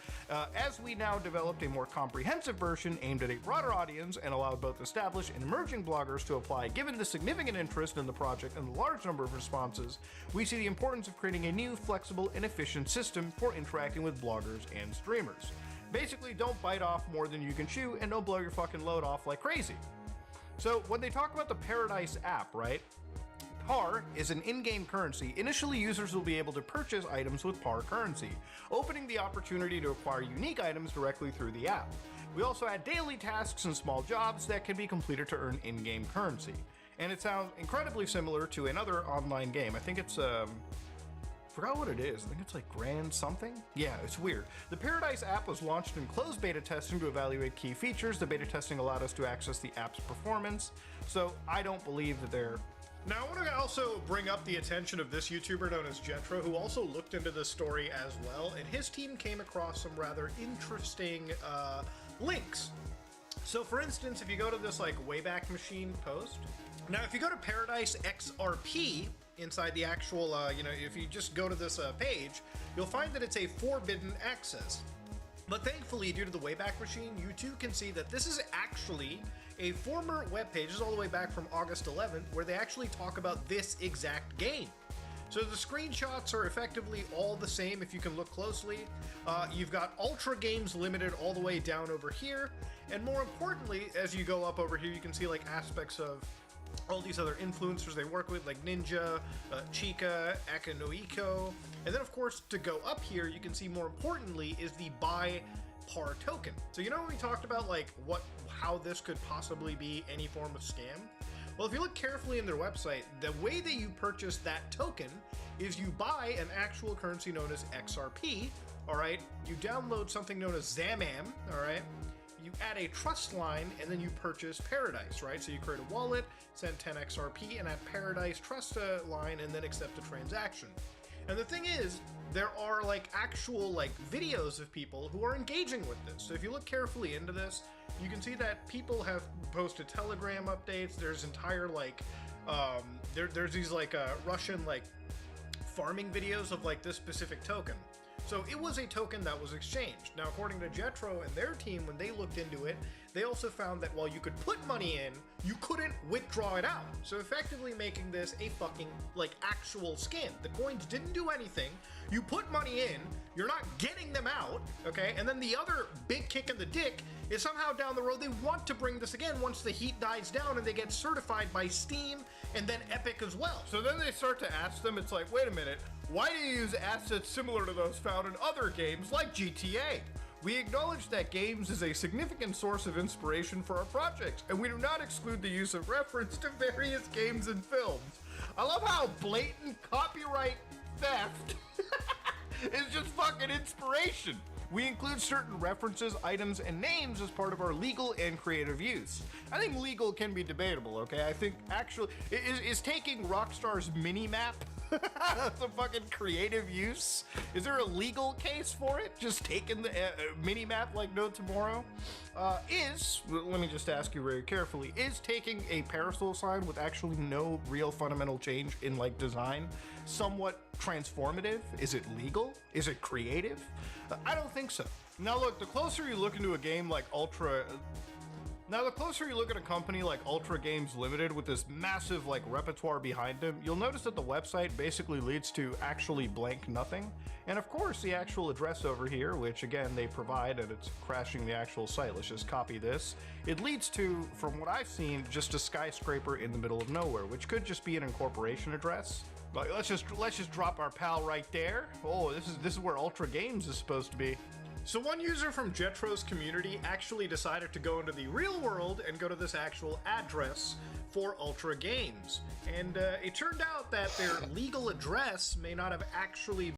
As we now developed a more comprehensive version aimed at a broader audience and allowed both established and emerging bloggers to apply, given the significant interest in the project and the large number of responses, we see the importance of creating a new, flexible, and efficient system for interacting with bloggers and streamers. Basically, don't bite off more than you can chew, and don't blow your fucking load off like crazy. So when they talk about the Paradise app, right? PAR is an in-game currency. Initially, users will be able to purchase items with PAR currency, opening the opportunity to acquire unique items directly through the app. We also add daily tasks and small jobs that can be completed to earn in-game currency. And it sounds incredibly similar to another online game. I think it's Forgot what it is. I think it's like Grand something? Yeah, it's weird. The Paradise app was launched in closed beta testing to evaluate key features. The beta testing allowed us to access the app's performance, so I don't believe that they're... Now, I want to also bring up the attention of this YouTuber known as Jetro, who also looked into this story as well, and his team came across some rather interesting links. So, for instance, if you go to this, like, Wayback Machine post... Now, if you go to Paradise XRP... inside the actual, if you just go to this page, you'll find that it's a forbidden access. But thankfully, due to the Wayback Machine, you too can see that this is actually a former webpage. This is all the way back from August 11th, where they actually talk about this exact game. So the screenshots are effectively all the same if you can look closely. You've got Ultra Games Limited all the way down over here, and more importantly, as you go up over here, you can see like aspects of all these other influencers they work with, like Ninja, Chica, Akanoiko, and then of course to go up here you can see more importantly is the buy par token. So you know when we talked about like how this could possibly be any form of scam? Well, if you look carefully in their website, the way that you purchase that token is you buy an actual currency known as XRP, alright? You download something known as Zamam, alright? You add a trust line and then you purchase Paradise, right? So you create a wallet, send 10 XRP, and add Paradise trust line and then accept a transaction. And the thing is, there are like actual like videos of people who are engaging with this. So if you look carefully into this, you can see that people have posted Telegram updates. There's entire like, there's these like Russian like farming videos of like this specific token. So it was a token that was exchanged. Now, according to Jetro and their team, when they looked into it, they also found that while you could put money in, you couldn't withdraw it out. So effectively making this a fucking, like, actual scam. The coins didn't do anything. You put money in, you're not getting them out, okay? And then the other big kick in the dick is somehow down the road, they want to bring this again once the heat dies down and they get certified by Steam and then Epic as well. So then they start to ask them, it's like, wait a minute, why do you use assets similar to those found in other games like GTA? We acknowledge that games is a significant source of inspiration for our projects, and we do not exclude the use of reference to various games and films. I love how blatant copyright theft is just fucking inspiration. We include certain references, items, and names as part of our legal and creative use. I think legal can be debatable, okay? I think actually, is taking Rockstar's mini-map the fucking creative use? Is there a legal case for it? Just taking the mini-map like no tomorrow? Let me just ask you very carefully, is taking a parasol sign with actually no real fundamental change in like design somewhat transformative? Is it legal? Is it creative? I don't think so. Now look, the closer you look into a game like the closer you look at a company like Ultra Games Limited with this massive like repertoire behind them, you'll notice that the website basically leads to actually blank nothing. And of course the actual address over here, which again they provide and it's crashing the actual site. Let's just copy this. It leads to, from what I've seen, just a skyscraper in the middle of nowhere, which could just be an incorporation address. Like, let's just drop our pal right there. Oh, this is where Ultra Games is supposed to be. So one user from Jetro's community actually decided to go into the real world and go to this actual address for Ultra Games. And it turned out that their legal address may not have actually